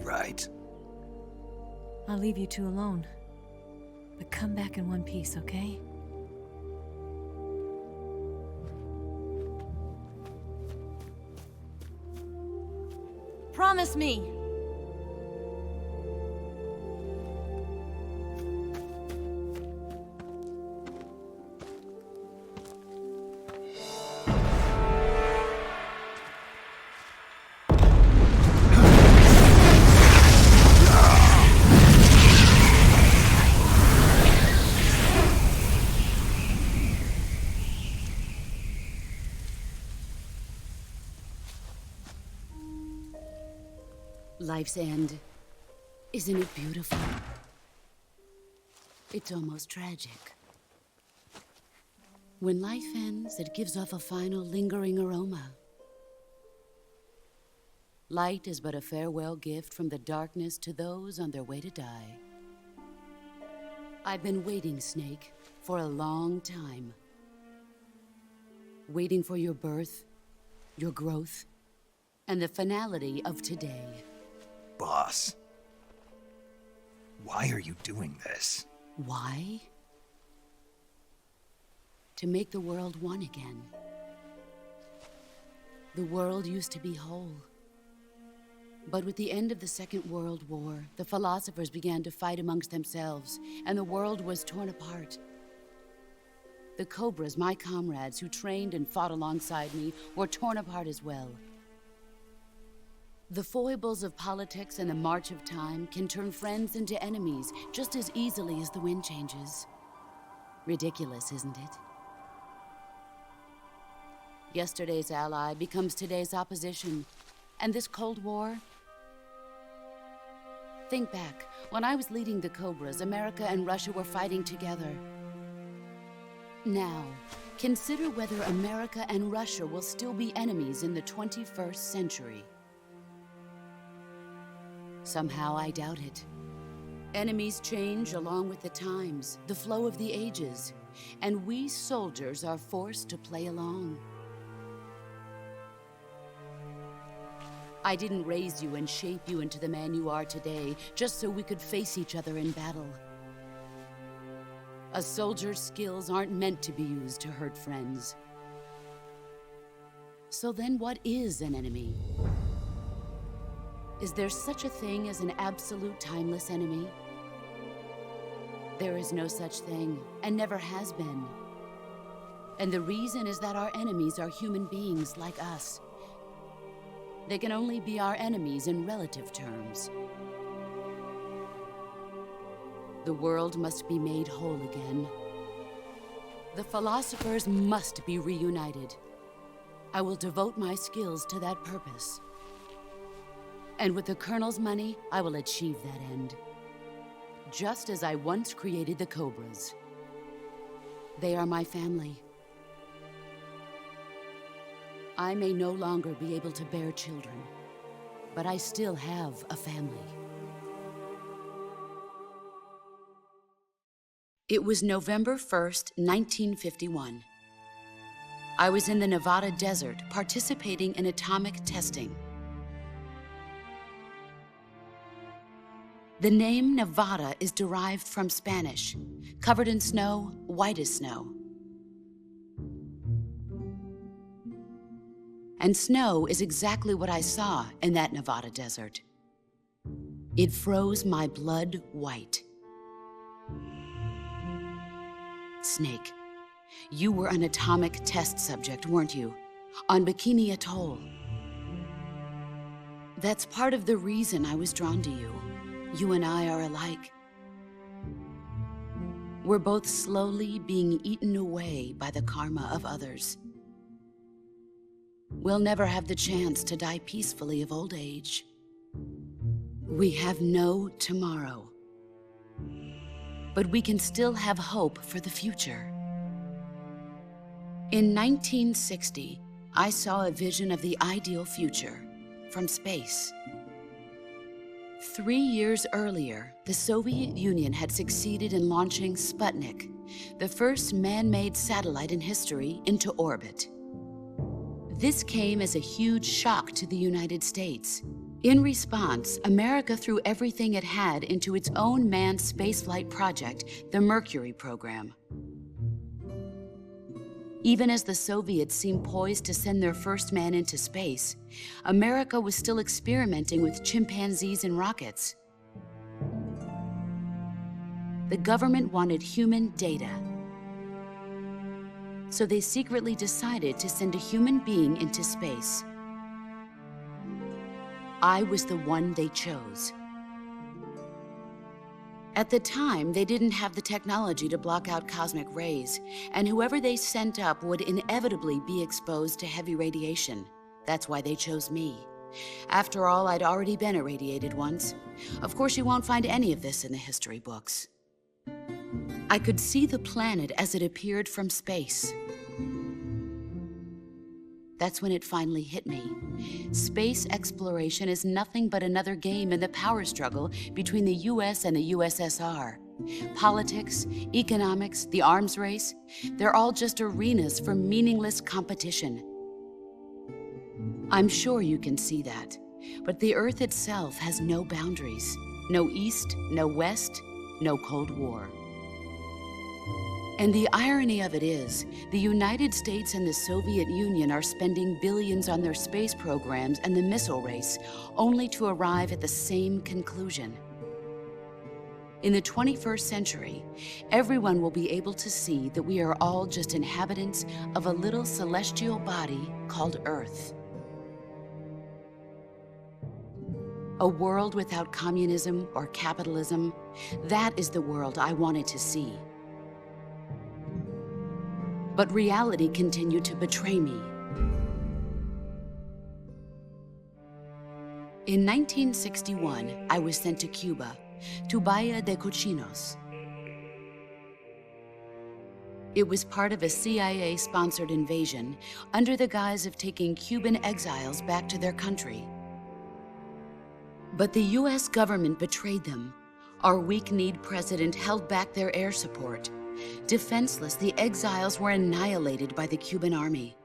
Right. I'll leave you two alone. But come back in one piece, okay? Promise me! Life's end. Isn't it beautiful? It's almost tragic. When life ends, it gives off a final lingering aroma. Light is but a farewell gift from the darkness to those on their way to die. I've been waiting, Snake, for a long time. Waiting for your birth, your growth, and the finality of today. Boss. Why are you doing this? Why? To make the world one again. The world used to be whole. But with the end of the Second World War, the philosophers began to fight amongst themselves, and the world was torn apart. The Cobras, my comrades who trained and fought alongside me, were torn apart as well. The foibles of politics and the march of time can turn friends into enemies just as easily as the wind changes. Ridiculous, isn't it? Yesterday's ally becomes today's opposition. And this Cold War? Think back. When I was leading the Cobras, America and Russia were fighting together. Now, consider whether America and Russia will still be enemies in the 21st century. Somehow I doubt it. Enemies change along with the times, the flow of the ages, and we soldiers are forced to play along. I didn't raise you and shape you into the man you are today just so we could face each other in battle. A soldier's skills aren't meant to be used to hurt friends. So then what is an enemy? Is there such a thing as an absolute timeless enemy? There is no such thing, and never has been. And the reason is that our enemies are human beings like us. They can only be our enemies in relative terms. The world must be made whole again. The philosophers must be reunited. I will devote my skills to that purpose. And with the Colonel's money, I will achieve that end. Just as I once created the Cobras. They are my family. I may no longer be able to bear children, but I still have a family. It was November 1st, 1951. I was in the Nevada desert participating in atomic testing. The name Nevada is derived from Spanish, covered in snow, white as snow. And snow is exactly what I saw in that Nevada desert. It froze my blood white. Snake, you were an atomic test subject, weren't you? On Bikini Atoll. That's part of the reason I was drawn to you. You and I are alike. We're both slowly being eaten away by the karma of others. We'll never have the chance to die peacefully of old age. We have no tomorrow. But we can still have hope for the future. In 1960, I saw a vision of the ideal future from space. 3 years earlier, the Soviet Union had succeeded in launching Sputnik, the first man-made satellite in history, into orbit. This came as a huge shock to the United States. In response, America threw everything it had into its own manned spaceflight project, the Mercury program. Even as the Soviets seemed poised to send their first man into space, America was still experimenting with chimpanzees and rockets. The government wanted human data. So they secretly decided to send a human being into space. I was the one they chose. At the time, they didn't have the technology to block out cosmic rays, and whoever they sent up would inevitably be exposed to heavy radiation. That's why they chose me. After all, I'd already been irradiated once. Of course, you won't find any of this in the history books. I could see the planet as it appeared from space. That's when it finally hit me. Space exploration is nothing but another game in the power struggle between the US and the USSR. Politics, economics, the arms race, they're all just arenas for meaningless competition. I'm sure you can see that, but the Earth itself has no boundaries. No East, no West, no Cold War. And the irony of it is, the United States and the Soviet Union are spending billions on their space programs and the missile race, only to arrive at the same conclusion. In the 21st century, everyone will be able to see that we are all just inhabitants of a little celestial body called Earth. A world without communism or capitalism, that is the world I wanted to see. But reality continued to betray me. In 1961, I was sent to Cuba, to Bahia de Cochinos. It was part of a CIA-sponsored invasion under the guise of taking Cuban exiles back to their country. But the US government betrayed them. Our weak-kneed president held back their air support. Defenseless, the exiles were annihilated by the Cuban army.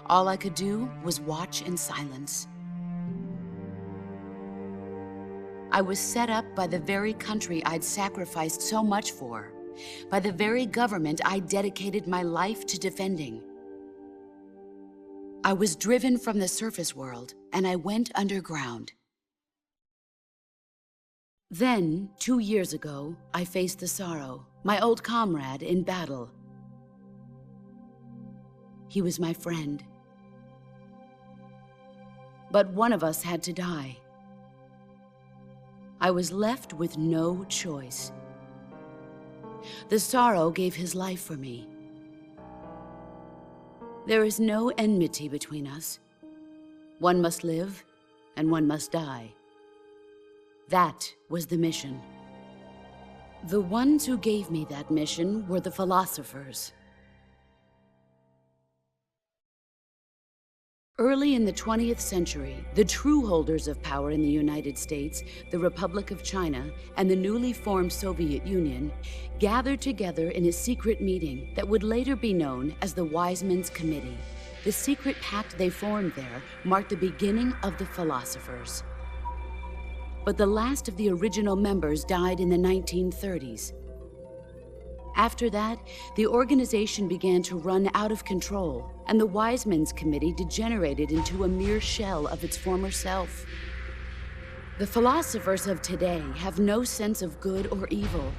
All I could do was watch in silence. I was set up by the very country I'd sacrificed so much for, by the very government I dedicated my life to defending. I was driven from the surface world, and I went underground. Then, 2 years ago, I faced the Sorrow, my old comrade in battle. He was my friend. But one of us had to die. I was left with no choice. The Sorrow gave his life for me. There is no enmity between us. One must live, and one must die. That was the mission. The ones who gave me that mission were the philosophers. Early in the 20th century, the true holders of power in the United States, the Republic of China, and the newly formed Soviet Union gathered together in a secret meeting that would later be known as the Wise Men's Committee. The secret pact they formed there marked the beginning of the philosophers. But the last of the original members died in the 1930s. After that, the organization began to run out of control, and the Wise Men's Committee degenerated into a mere shell of its former self. The philosophers of today have no sense of good or evil.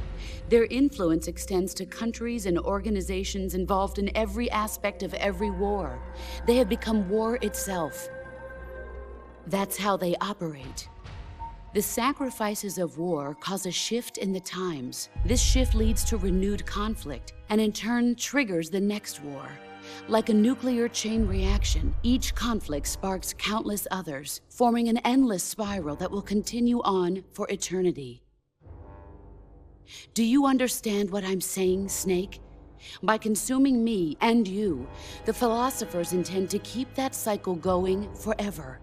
Their influence extends to countries and organizations involved in every aspect of every war. They have become war itself. That's how they operate. The sacrifices of war cause a shift in the times. This shift leads to renewed conflict, and in turn triggers the next war. Like a nuclear chain reaction, each conflict sparks countless others, forming an endless spiral that will continue on for eternity. Do you understand what I'm saying, Snake? By consuming me and you, the philosophers intend to keep that cycle going forever.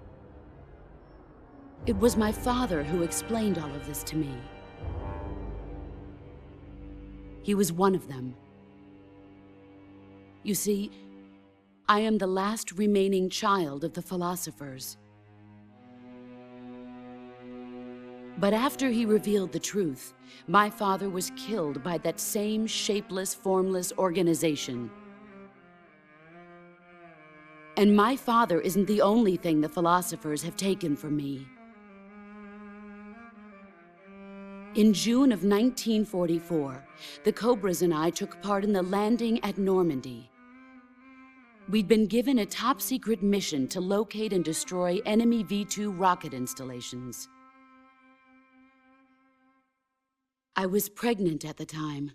It was my father who explained all of this to me. He was one of them. You see, I am the last remaining child of the philosophers. But after he revealed the truth, my father was killed by that same shapeless, formless organization. And my father isn't the only thing the philosophers have taken from me. In June of 1944, the Cobras and I took part in the landing at Normandy. We'd been given a top-secret mission to locate and destroy enemy V-2 rocket installations. I was pregnant at the time.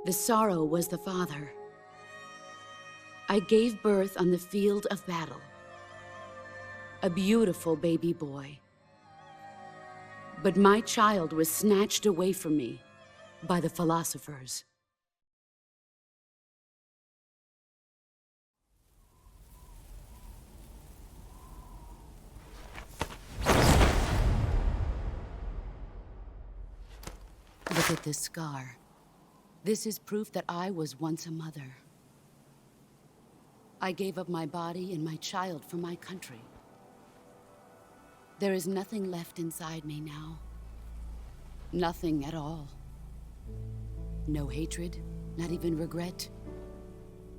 The sorrow was the father. I gave birth on the field of battle. A beautiful baby boy. But my child was snatched away from me by the philosophers. Look at this scar. This is proof that I was once a mother. I gave up my body and my child for my country. There is nothing left inside me now. Nothing at all. No hatred, not even regret.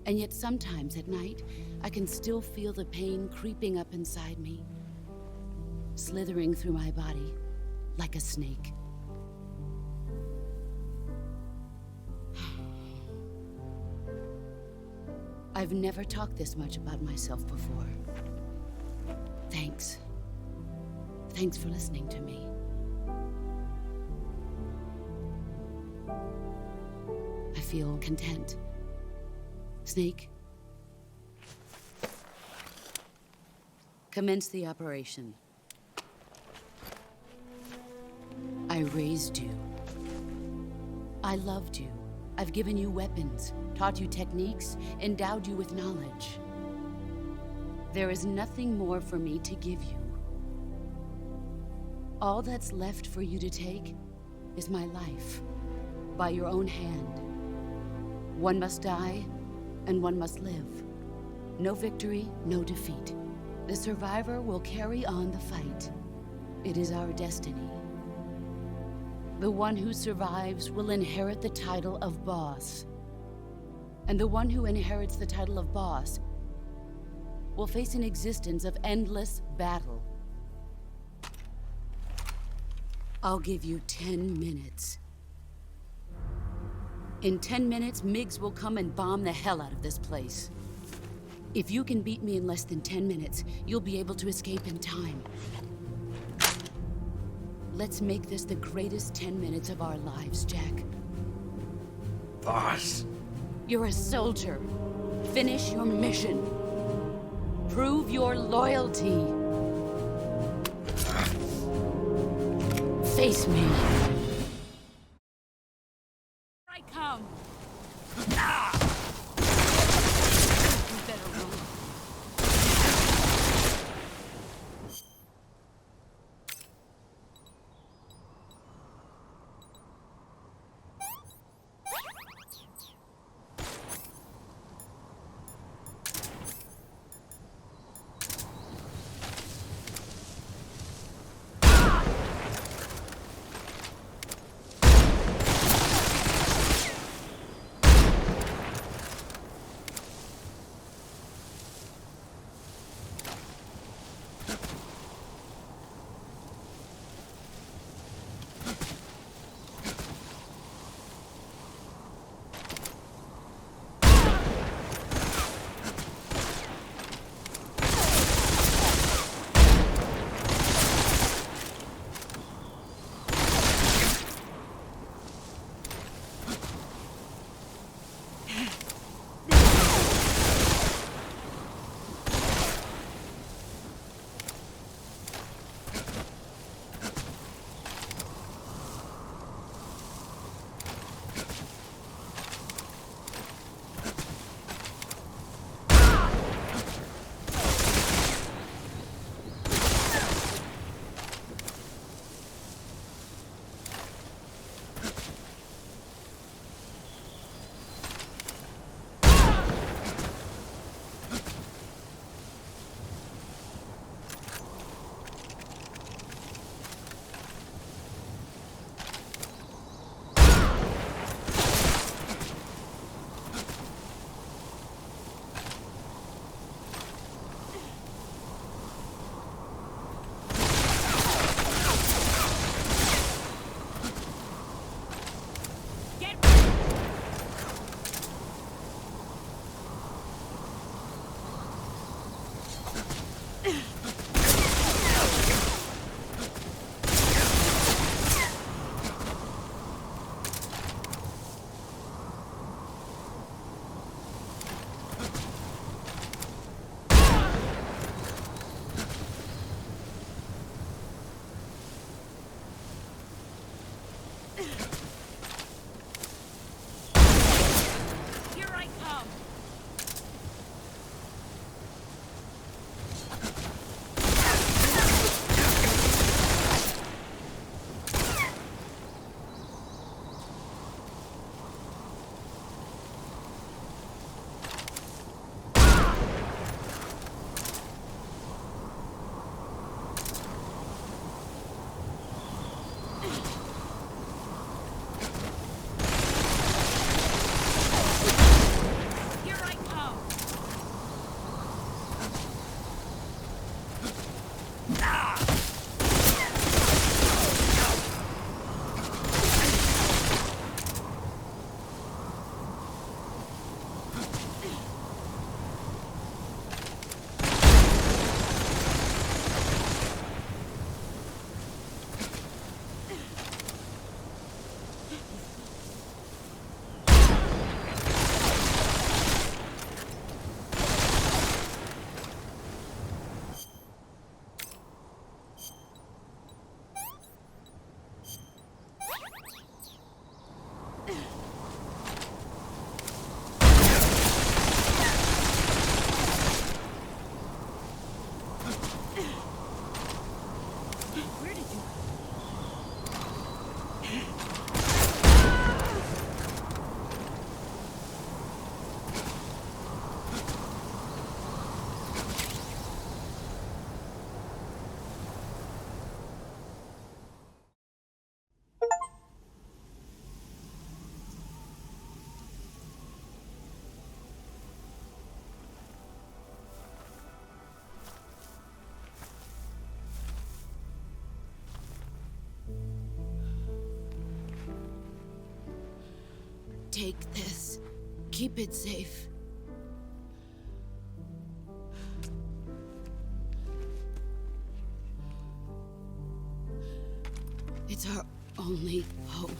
And yet sometimes at night, I can still feel the pain creeping up inside me, slithering through my body like a snake. I've never talked this much about myself before. Thanks. Thanks for listening to me. I feel content. Snake, commence the operation. I raised you. I loved you. I've given you weapons, taught you techniques, endowed you with knowledge. There is nothing more for me to give you. All that's left for you to take is my life, by your own hand. One must die, and one must live. No victory, no defeat. The survivor will carry on the fight. It is our destiny. The one who survives will inherit the title of boss. And the one who inherits the title of boss will face an existence of endless battle. I'll give you 10 minutes. In 10 minutes, MiGs will come and bomb the hell out of this place. If you can beat me in less than 10 minutes, you'll be able to escape in time. Let's make this the greatest 10 minutes of our lives, Jack. Boss. You're a soldier. Finish your mission. Prove your loyalty. Face me. I come. You better run. Take this. Keep it safe. It's our only hope.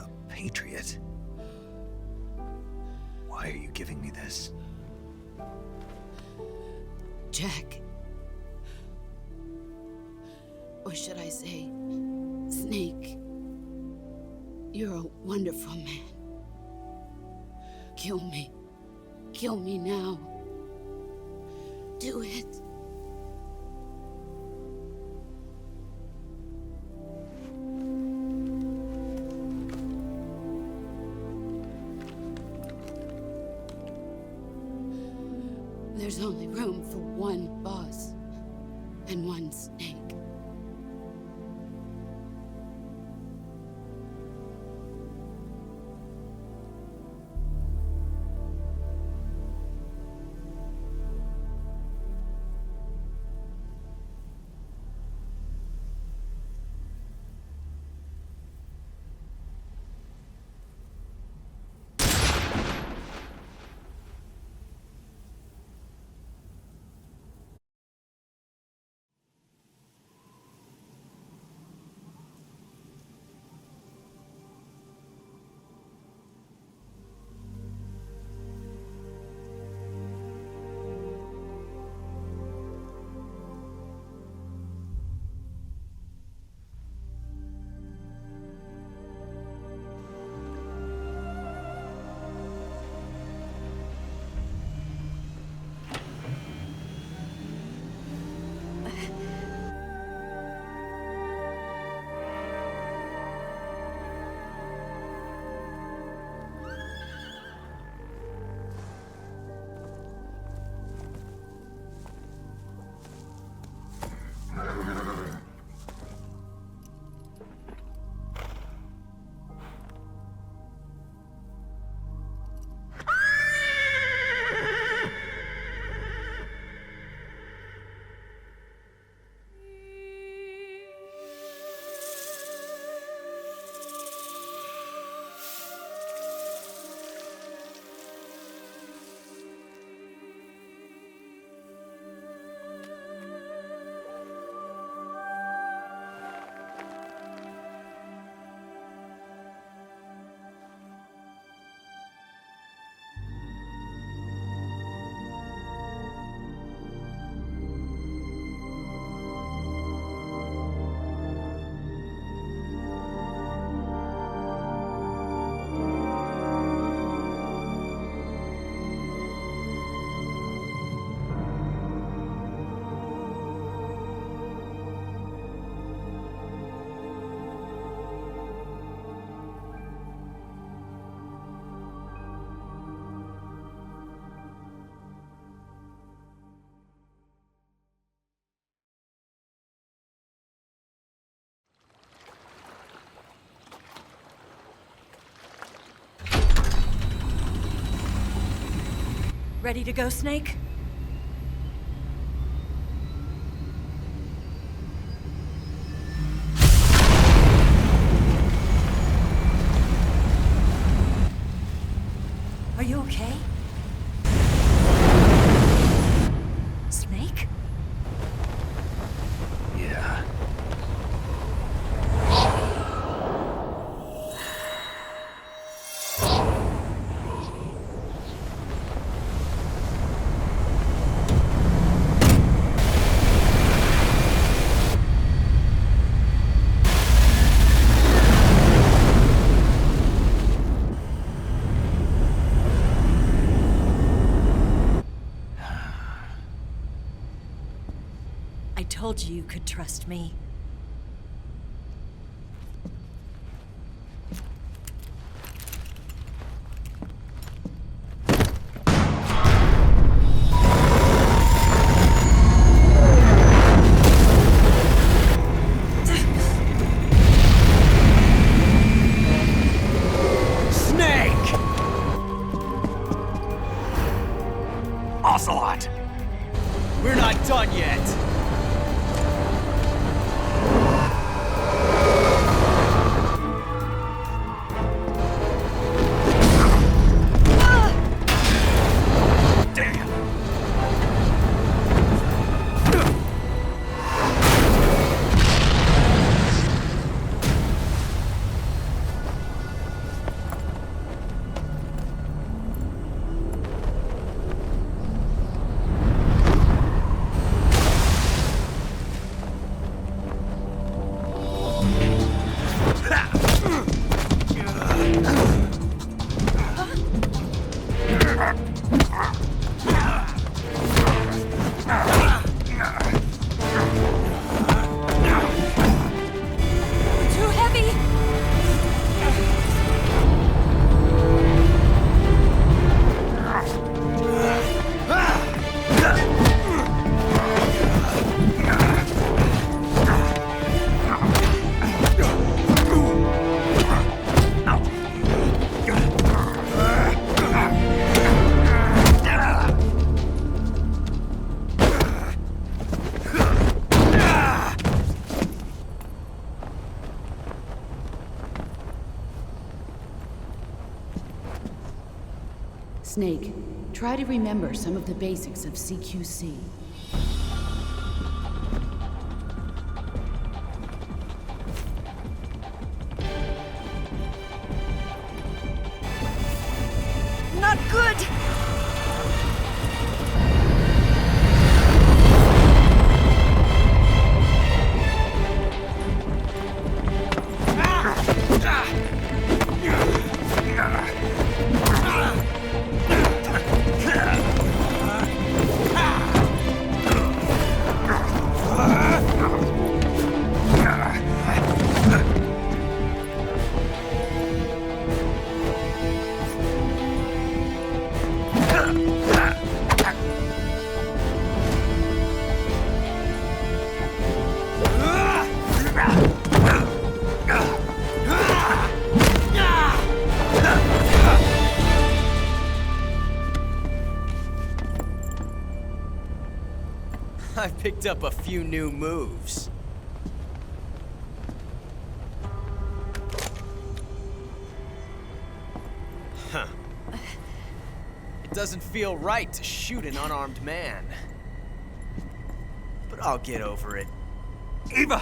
A patriot? Why are you giving me this? Jack. Or should I say, Snake. You're a wonderful man. Kill me. Kill me now. Do it. There's only room for one boss and one snake. Ready to go, Snake? Are you okay? Snake? Yeah. I told you you could trust me. Ocelot! We're not done yet! Snake, try to remember some of the basics of CQC. Not good! I've picked up a few new moves. Huh. It doesn't feel right to shoot an unarmed man. But I'll get over it. Eva!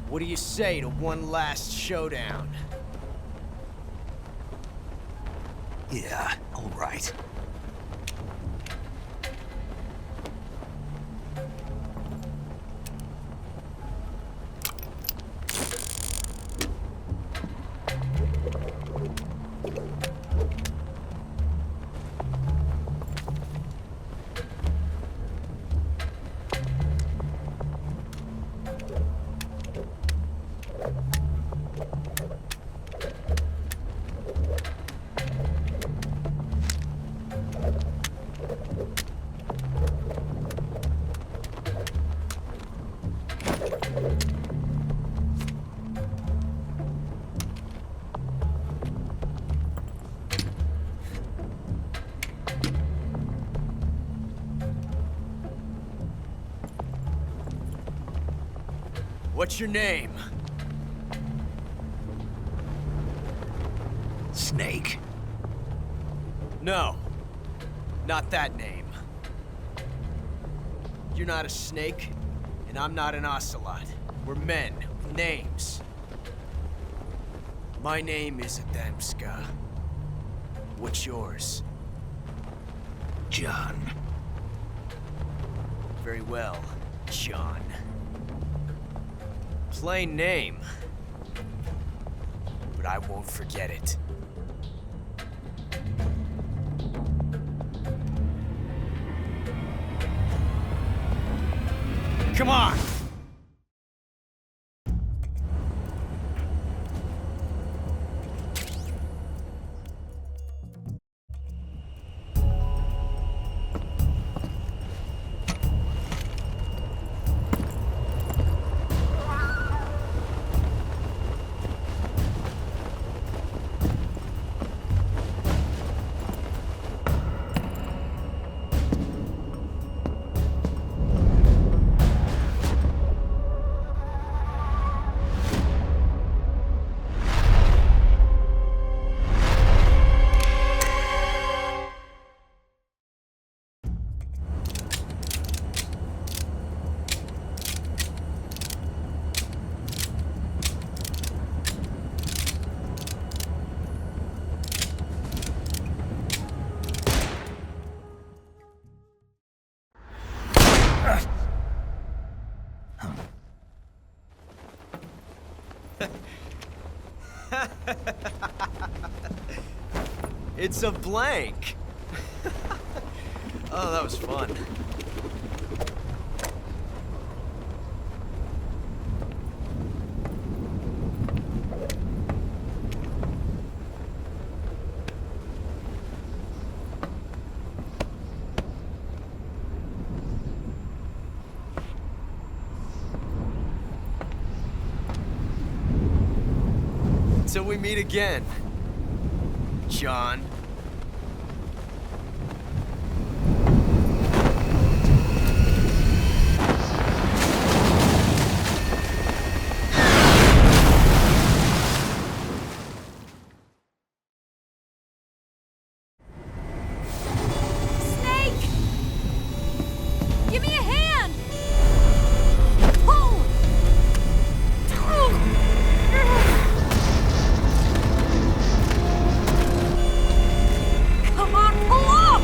What do you say to one last showdown? Yeah, all right. What's your name? Snake. No. Not that name. You're not a snake, and I'm not an ocelot. We're men with names. My name is Adamska. What's yours? John. Very well, John. Plain name. But I won't forget it. Come on! It's a blank. Oh, that was fun. Until we meet again, John. Snake! Give me a hand! Pull! Come on, pull up!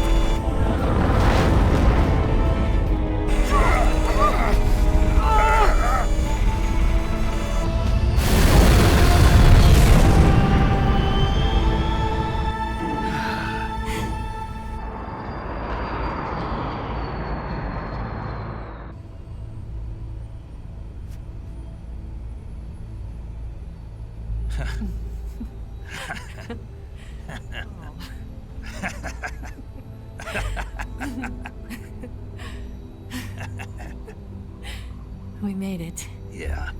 We made it. Yeah,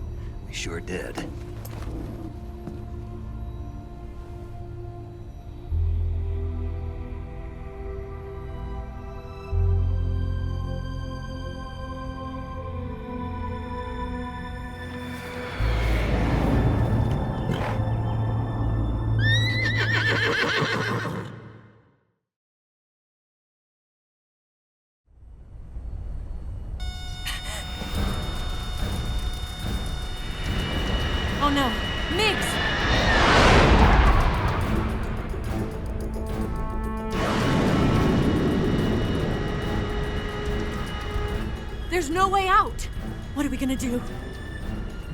we sure did. Oh no, Migs! There's no way out! What are we gonna do?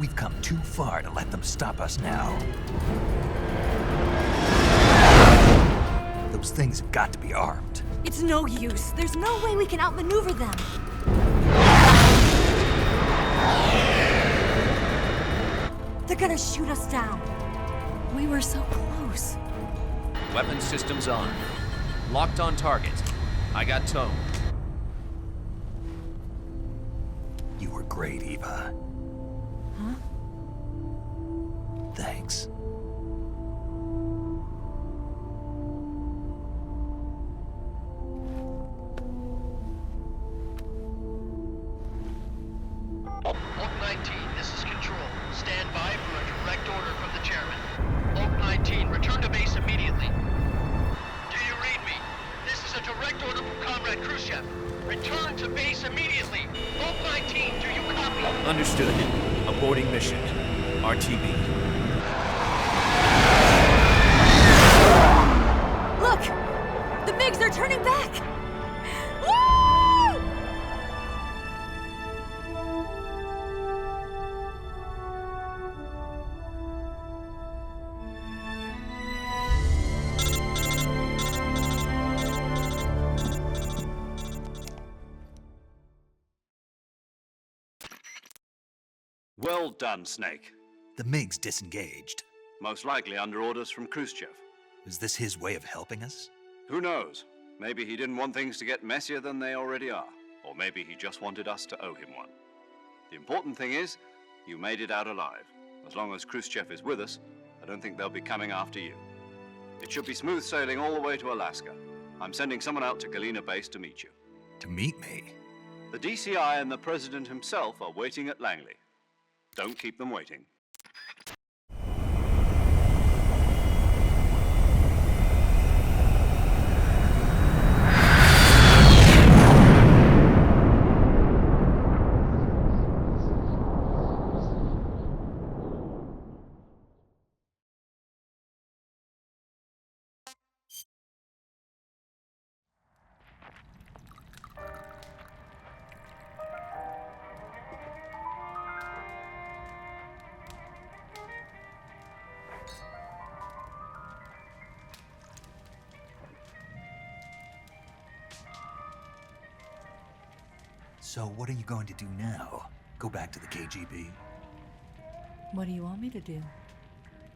We've come too far to let them stop us now. Those things have got to be armed. It's no use. There's no way we can outmaneuver them. They're gonna shoot us down. We were so close. Weapon systems on. Locked on target. I got tone. You were great, Eva. Huh? Thanks. Oak 19, this is Control. Stand by for a direct order from the chairman. Oak 19, return to base immediately. Do you read me? This is a direct order from Comrade Khrushchev. Return to base immediately. Oak 19, do you copy? Understood. Aborting mission. RTB. Look! The MiGs are turning back! Woo! Well done, Snake. The MiGs disengaged. Most likely under orders from Khrushchev. Is this his way of helping us? Who knows? Maybe he didn't want things to get messier than they already are. Or maybe he just wanted us to owe him one. The important thing is, you made it out alive. As long as Khrushchev is with us, I don't think they'll be coming after you. It should be smooth sailing all the way to Alaska. I'm sending someone out to Galena Base to meet you. To meet me? The DCI and the President himself are waiting at Langley. Don't keep them waiting. So what are you going to do now? Go back to the KGB? What do you want me to do?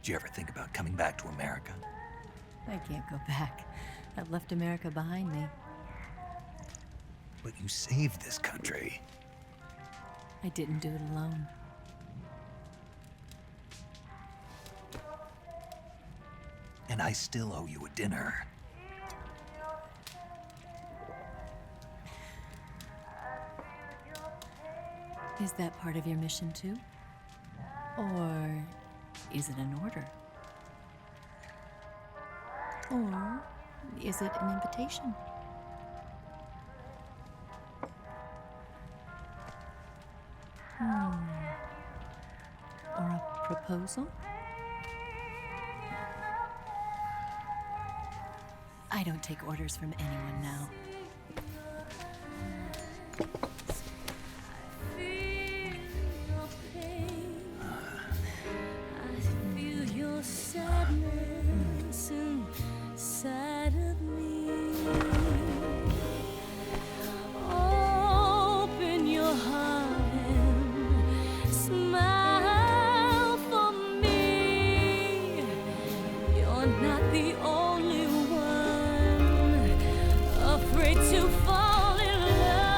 Did you ever think about coming back to America? I can't go back. I've left America behind me. But you saved this country. I didn't do it alone. and I still owe you a dinner. Is that part of your mission too? Or is it an order? Or is it an invitation? Or a proposal? I don't take orders from anyone now. Sadness inside of me. Open your heart and smile for me. You're not the only one afraid to fall in love.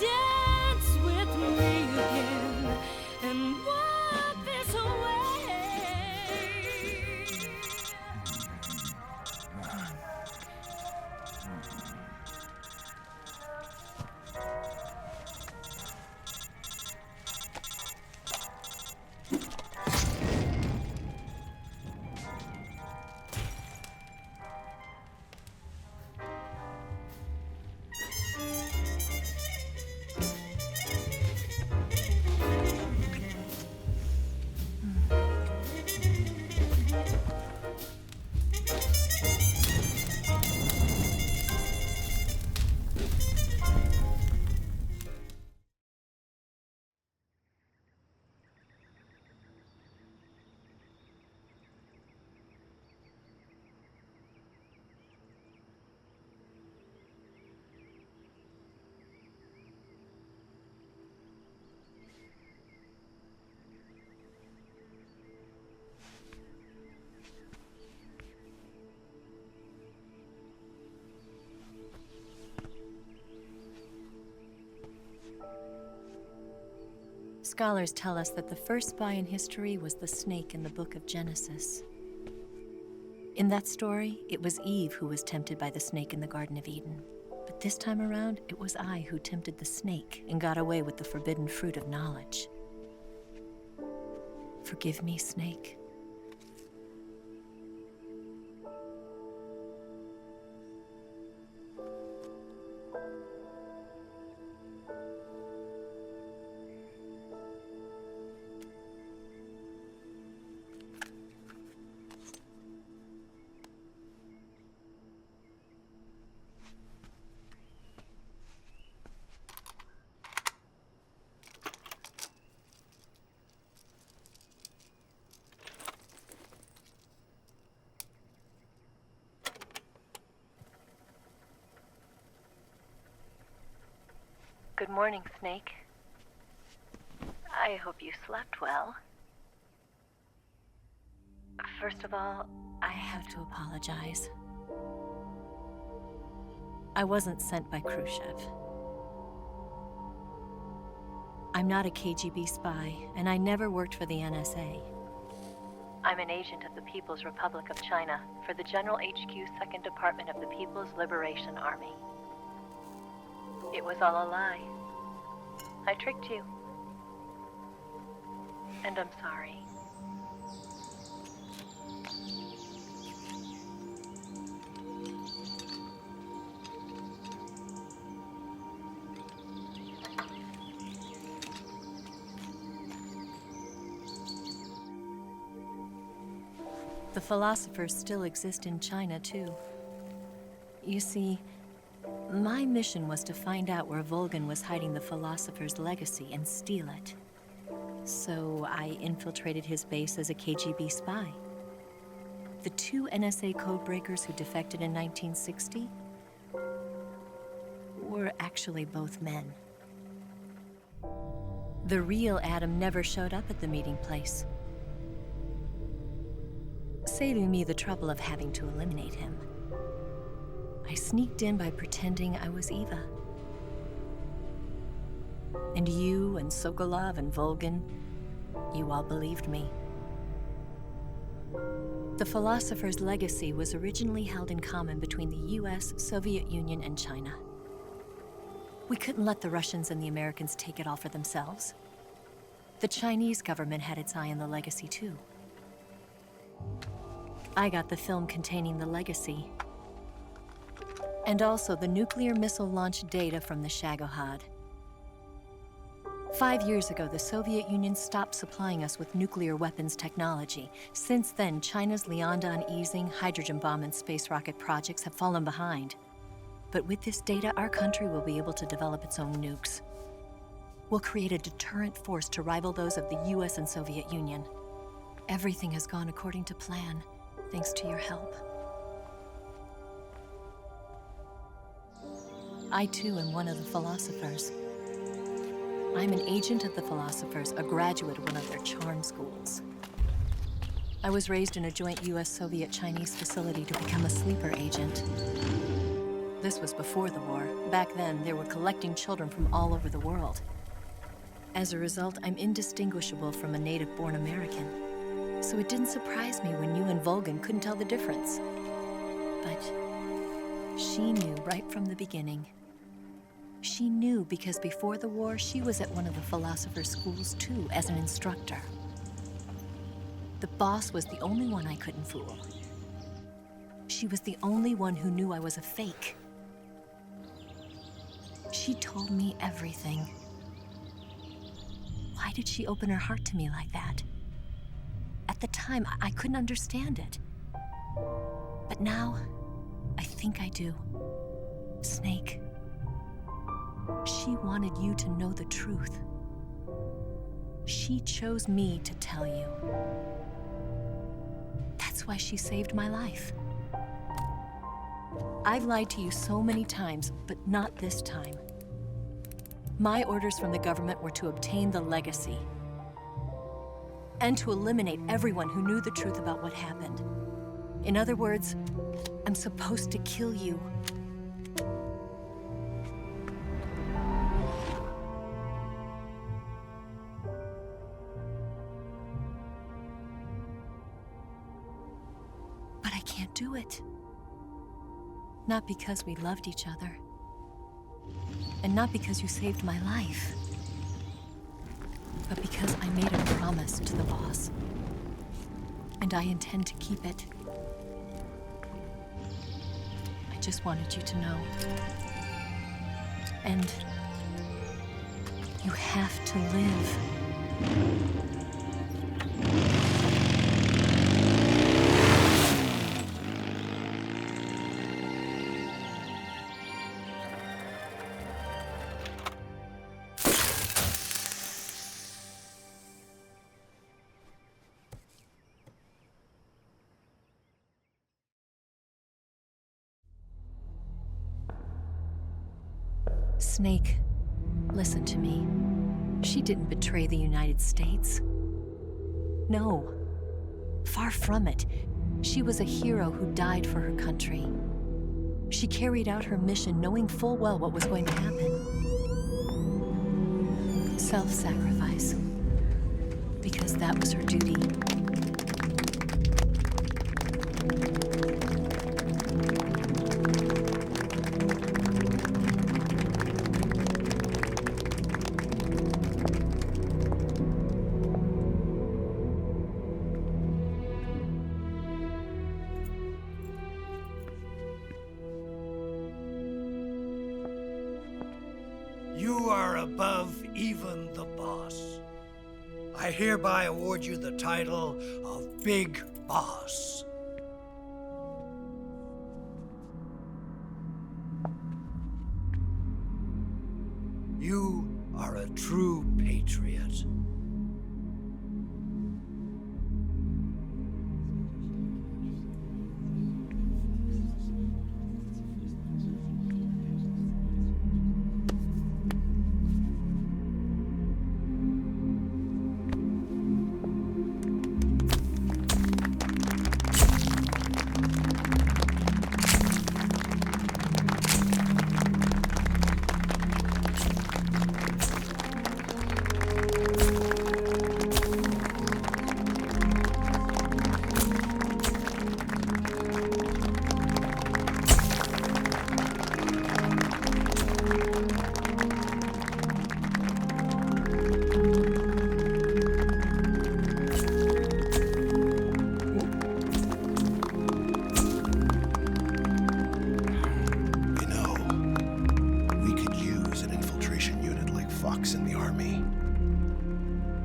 Dance with me again and walk this way. Scholars tell us that the first spy in history was the snake in the book of Genesis. In that story, it was Eve who was tempted by the snake in the Garden of Eden. But this time around, it was I who tempted the snake and got away with the forbidden fruit of knowledge. Forgive me, snake. Good morning, Snake. I hope you slept well. First of all, I have to apologize. I wasn't sent by Khrushchev. I'm not a KGB spy, and I never worked for the NSA. I'm an agent of the People's Republic of China for the General HQ 2nd Department of the People's Liberation Army. It was all a lie. I tricked you. And I'm sorry. The philosophers still exist in China, too. You see, my mission was to find out where Volgin was hiding the philosopher's legacy and steal it. So I infiltrated his base as a KGB spy. The two NSA codebreakers who defected in 1960 were actually both men. The real Adam never showed up at the meeting place, saving me the trouble of having to eliminate him. I sneaked in by pretending I was Eva. And you and Sokolov and Volgin, you all believed me. The philosopher's legacy was originally held in common between the US, Soviet Union, and China. We couldn't let the Russians and the Americans take it all for themselves. The Chinese government had its eye on the legacy too. I got the film containing the legacy, and also the nuclear missile launch data from the Shagohod. 5 years ago, the Soviet Union stopped supplying us with nuclear weapons technology. Since then, China's Liaodong easing, hydrogen bomb, and space rocket projects have fallen behind. But with this data, our country will be able to develop its own nukes. We'll create a deterrent force to rival those of the US and Soviet Union. Everything has gone according to plan, thanks to your help. I too am one of the philosophers. I'm an agent of the philosophers, a graduate of one of their charm schools. I was raised in a joint US-Soviet-Chinese facility to become a sleeper agent. This was before the war. Back then, they were collecting children from all over the world. As a result, I'm indistinguishable from a native-born American. So it didn't surprise me when you and Volgin couldn't tell the difference. But she knew right from the beginning. She knew because before the war, she was at one of the philosopher's schools too, as an instructor. The boss was the only one I couldn't fool. She was the only one who knew I was a fake. She told me everything. Why did she open her heart to me like that? At the time, I couldn't understand it. But now, I think I do. Snake. She wanted you to know the truth. She chose me to tell you. That's why she saved my life. I've lied to you so many times, but not this time. My orders from the government were to obtain the legacy and to eliminate everyone who knew the truth about what happened. In other words, I'm supposed to kill you. But I can't do it. Not because we loved each other. And not because you saved my life. But because I made a promise to the boss. And I intend to keep it. I just wanted you to know. And you have to live. Snake, listen to me. She didn't betray the United States. No, far from it. She was a hero who died for her country. She carried out her mission knowing full well what was going to happen. Self-sacrifice. Because that was her duty. You are above even the boss. I hereby award you the title of Big Boss. You are a true patriot. ranks in the army.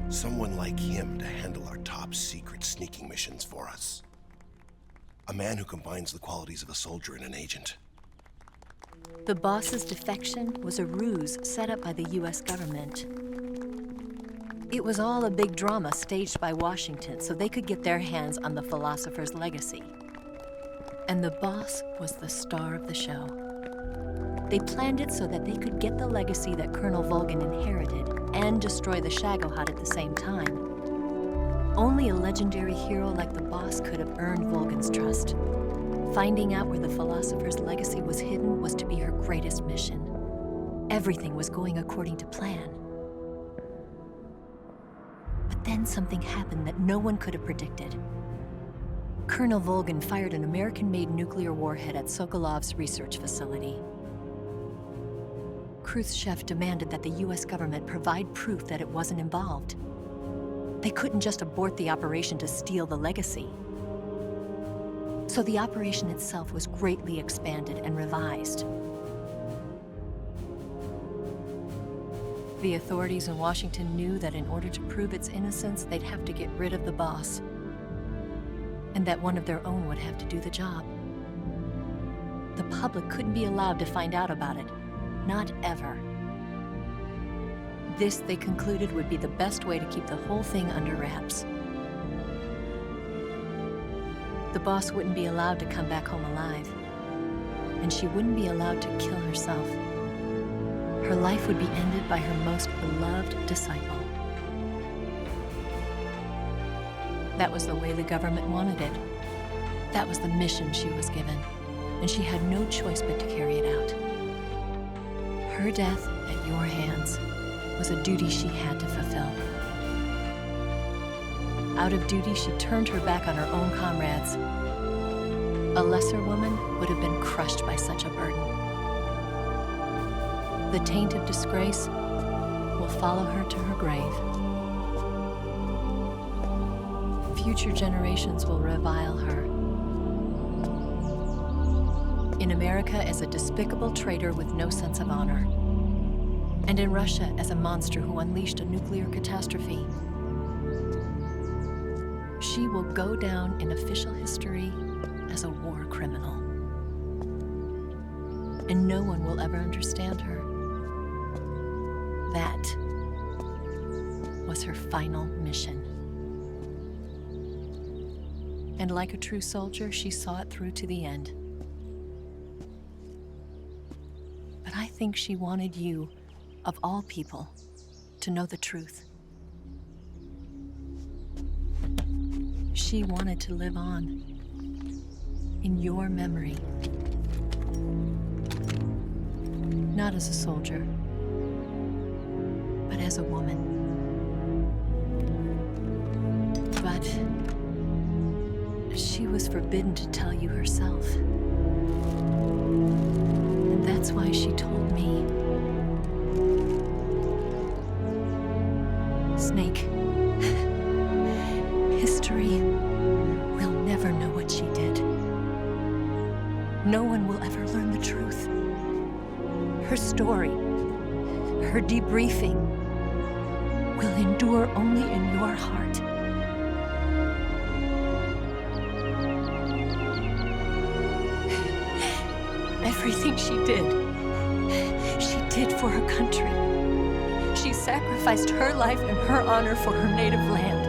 Someone like him to handle our top secret sneaking missions for us. A man who combines the qualities of a soldier and an agent. The boss's defection was a ruse set up by the US government. It was all a big drama staged by Washington so they could get their hands on the philosopher's legacy. And the boss was the star of the show. They planned it so that they could get the legacy that Colonel Volgin inherited and destroy the Shagohod at the same time. Only a legendary hero like the boss could have earned Volgin's trust. Finding out where the philosopher's legacy was hidden was to be her greatest mission. Everything was going according to plan. But then something happened that no one could have predicted. Colonel Volgin fired an American-made nuclear warhead at Sokolov's research facility. Khrushchev demanded that the US government provide proof that it wasn't involved. They couldn't just abort the operation to steal the legacy. So the operation itself was greatly expanded and revised. The authorities in Washington knew that in order to prove its innocence, they'd have to get rid of the boss, and that one of their own would have to do the job. The public couldn't be allowed to find out about it, not ever. This, they concluded, would be the best way to keep the whole thing under wraps. The boss wouldn't be allowed to come back home alive, and she wouldn't be allowed to kill herself. Her life would be ended by her most beloved disciple. That was the way the government wanted it. That was the mission she was given, and she had no choice but to carry it out. Her death at your hands was a duty she had to fulfill. Out of duty, she turned her back on her own comrades. A lesser woman would have been crushed by such a burden. The taint of disgrace will follow her to her grave. Future generations will revile her. In America as a despicable traitor with no sense of honor. And in Russia as a monster who unleashed a nuclear catastrophe. She will go down in official history as a war criminal. And no one will ever understand her. That was her final mission. And like a true soldier, she saw it through to the end. But I think she wanted you, of all people, to know the truth. She wanted to live on in your memory. Not as a soldier, but as a woman. But she was forbidden to tell you herself. And that's why she told me. Snake, history will never know what she did. No one will ever learn the truth. Her story, her debriefing, will endure only in your heart. Everything she did for her country. She sacrificed her life and her honor for her native land.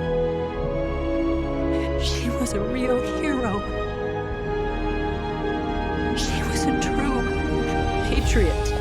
She was a real hero. She was a true patriot.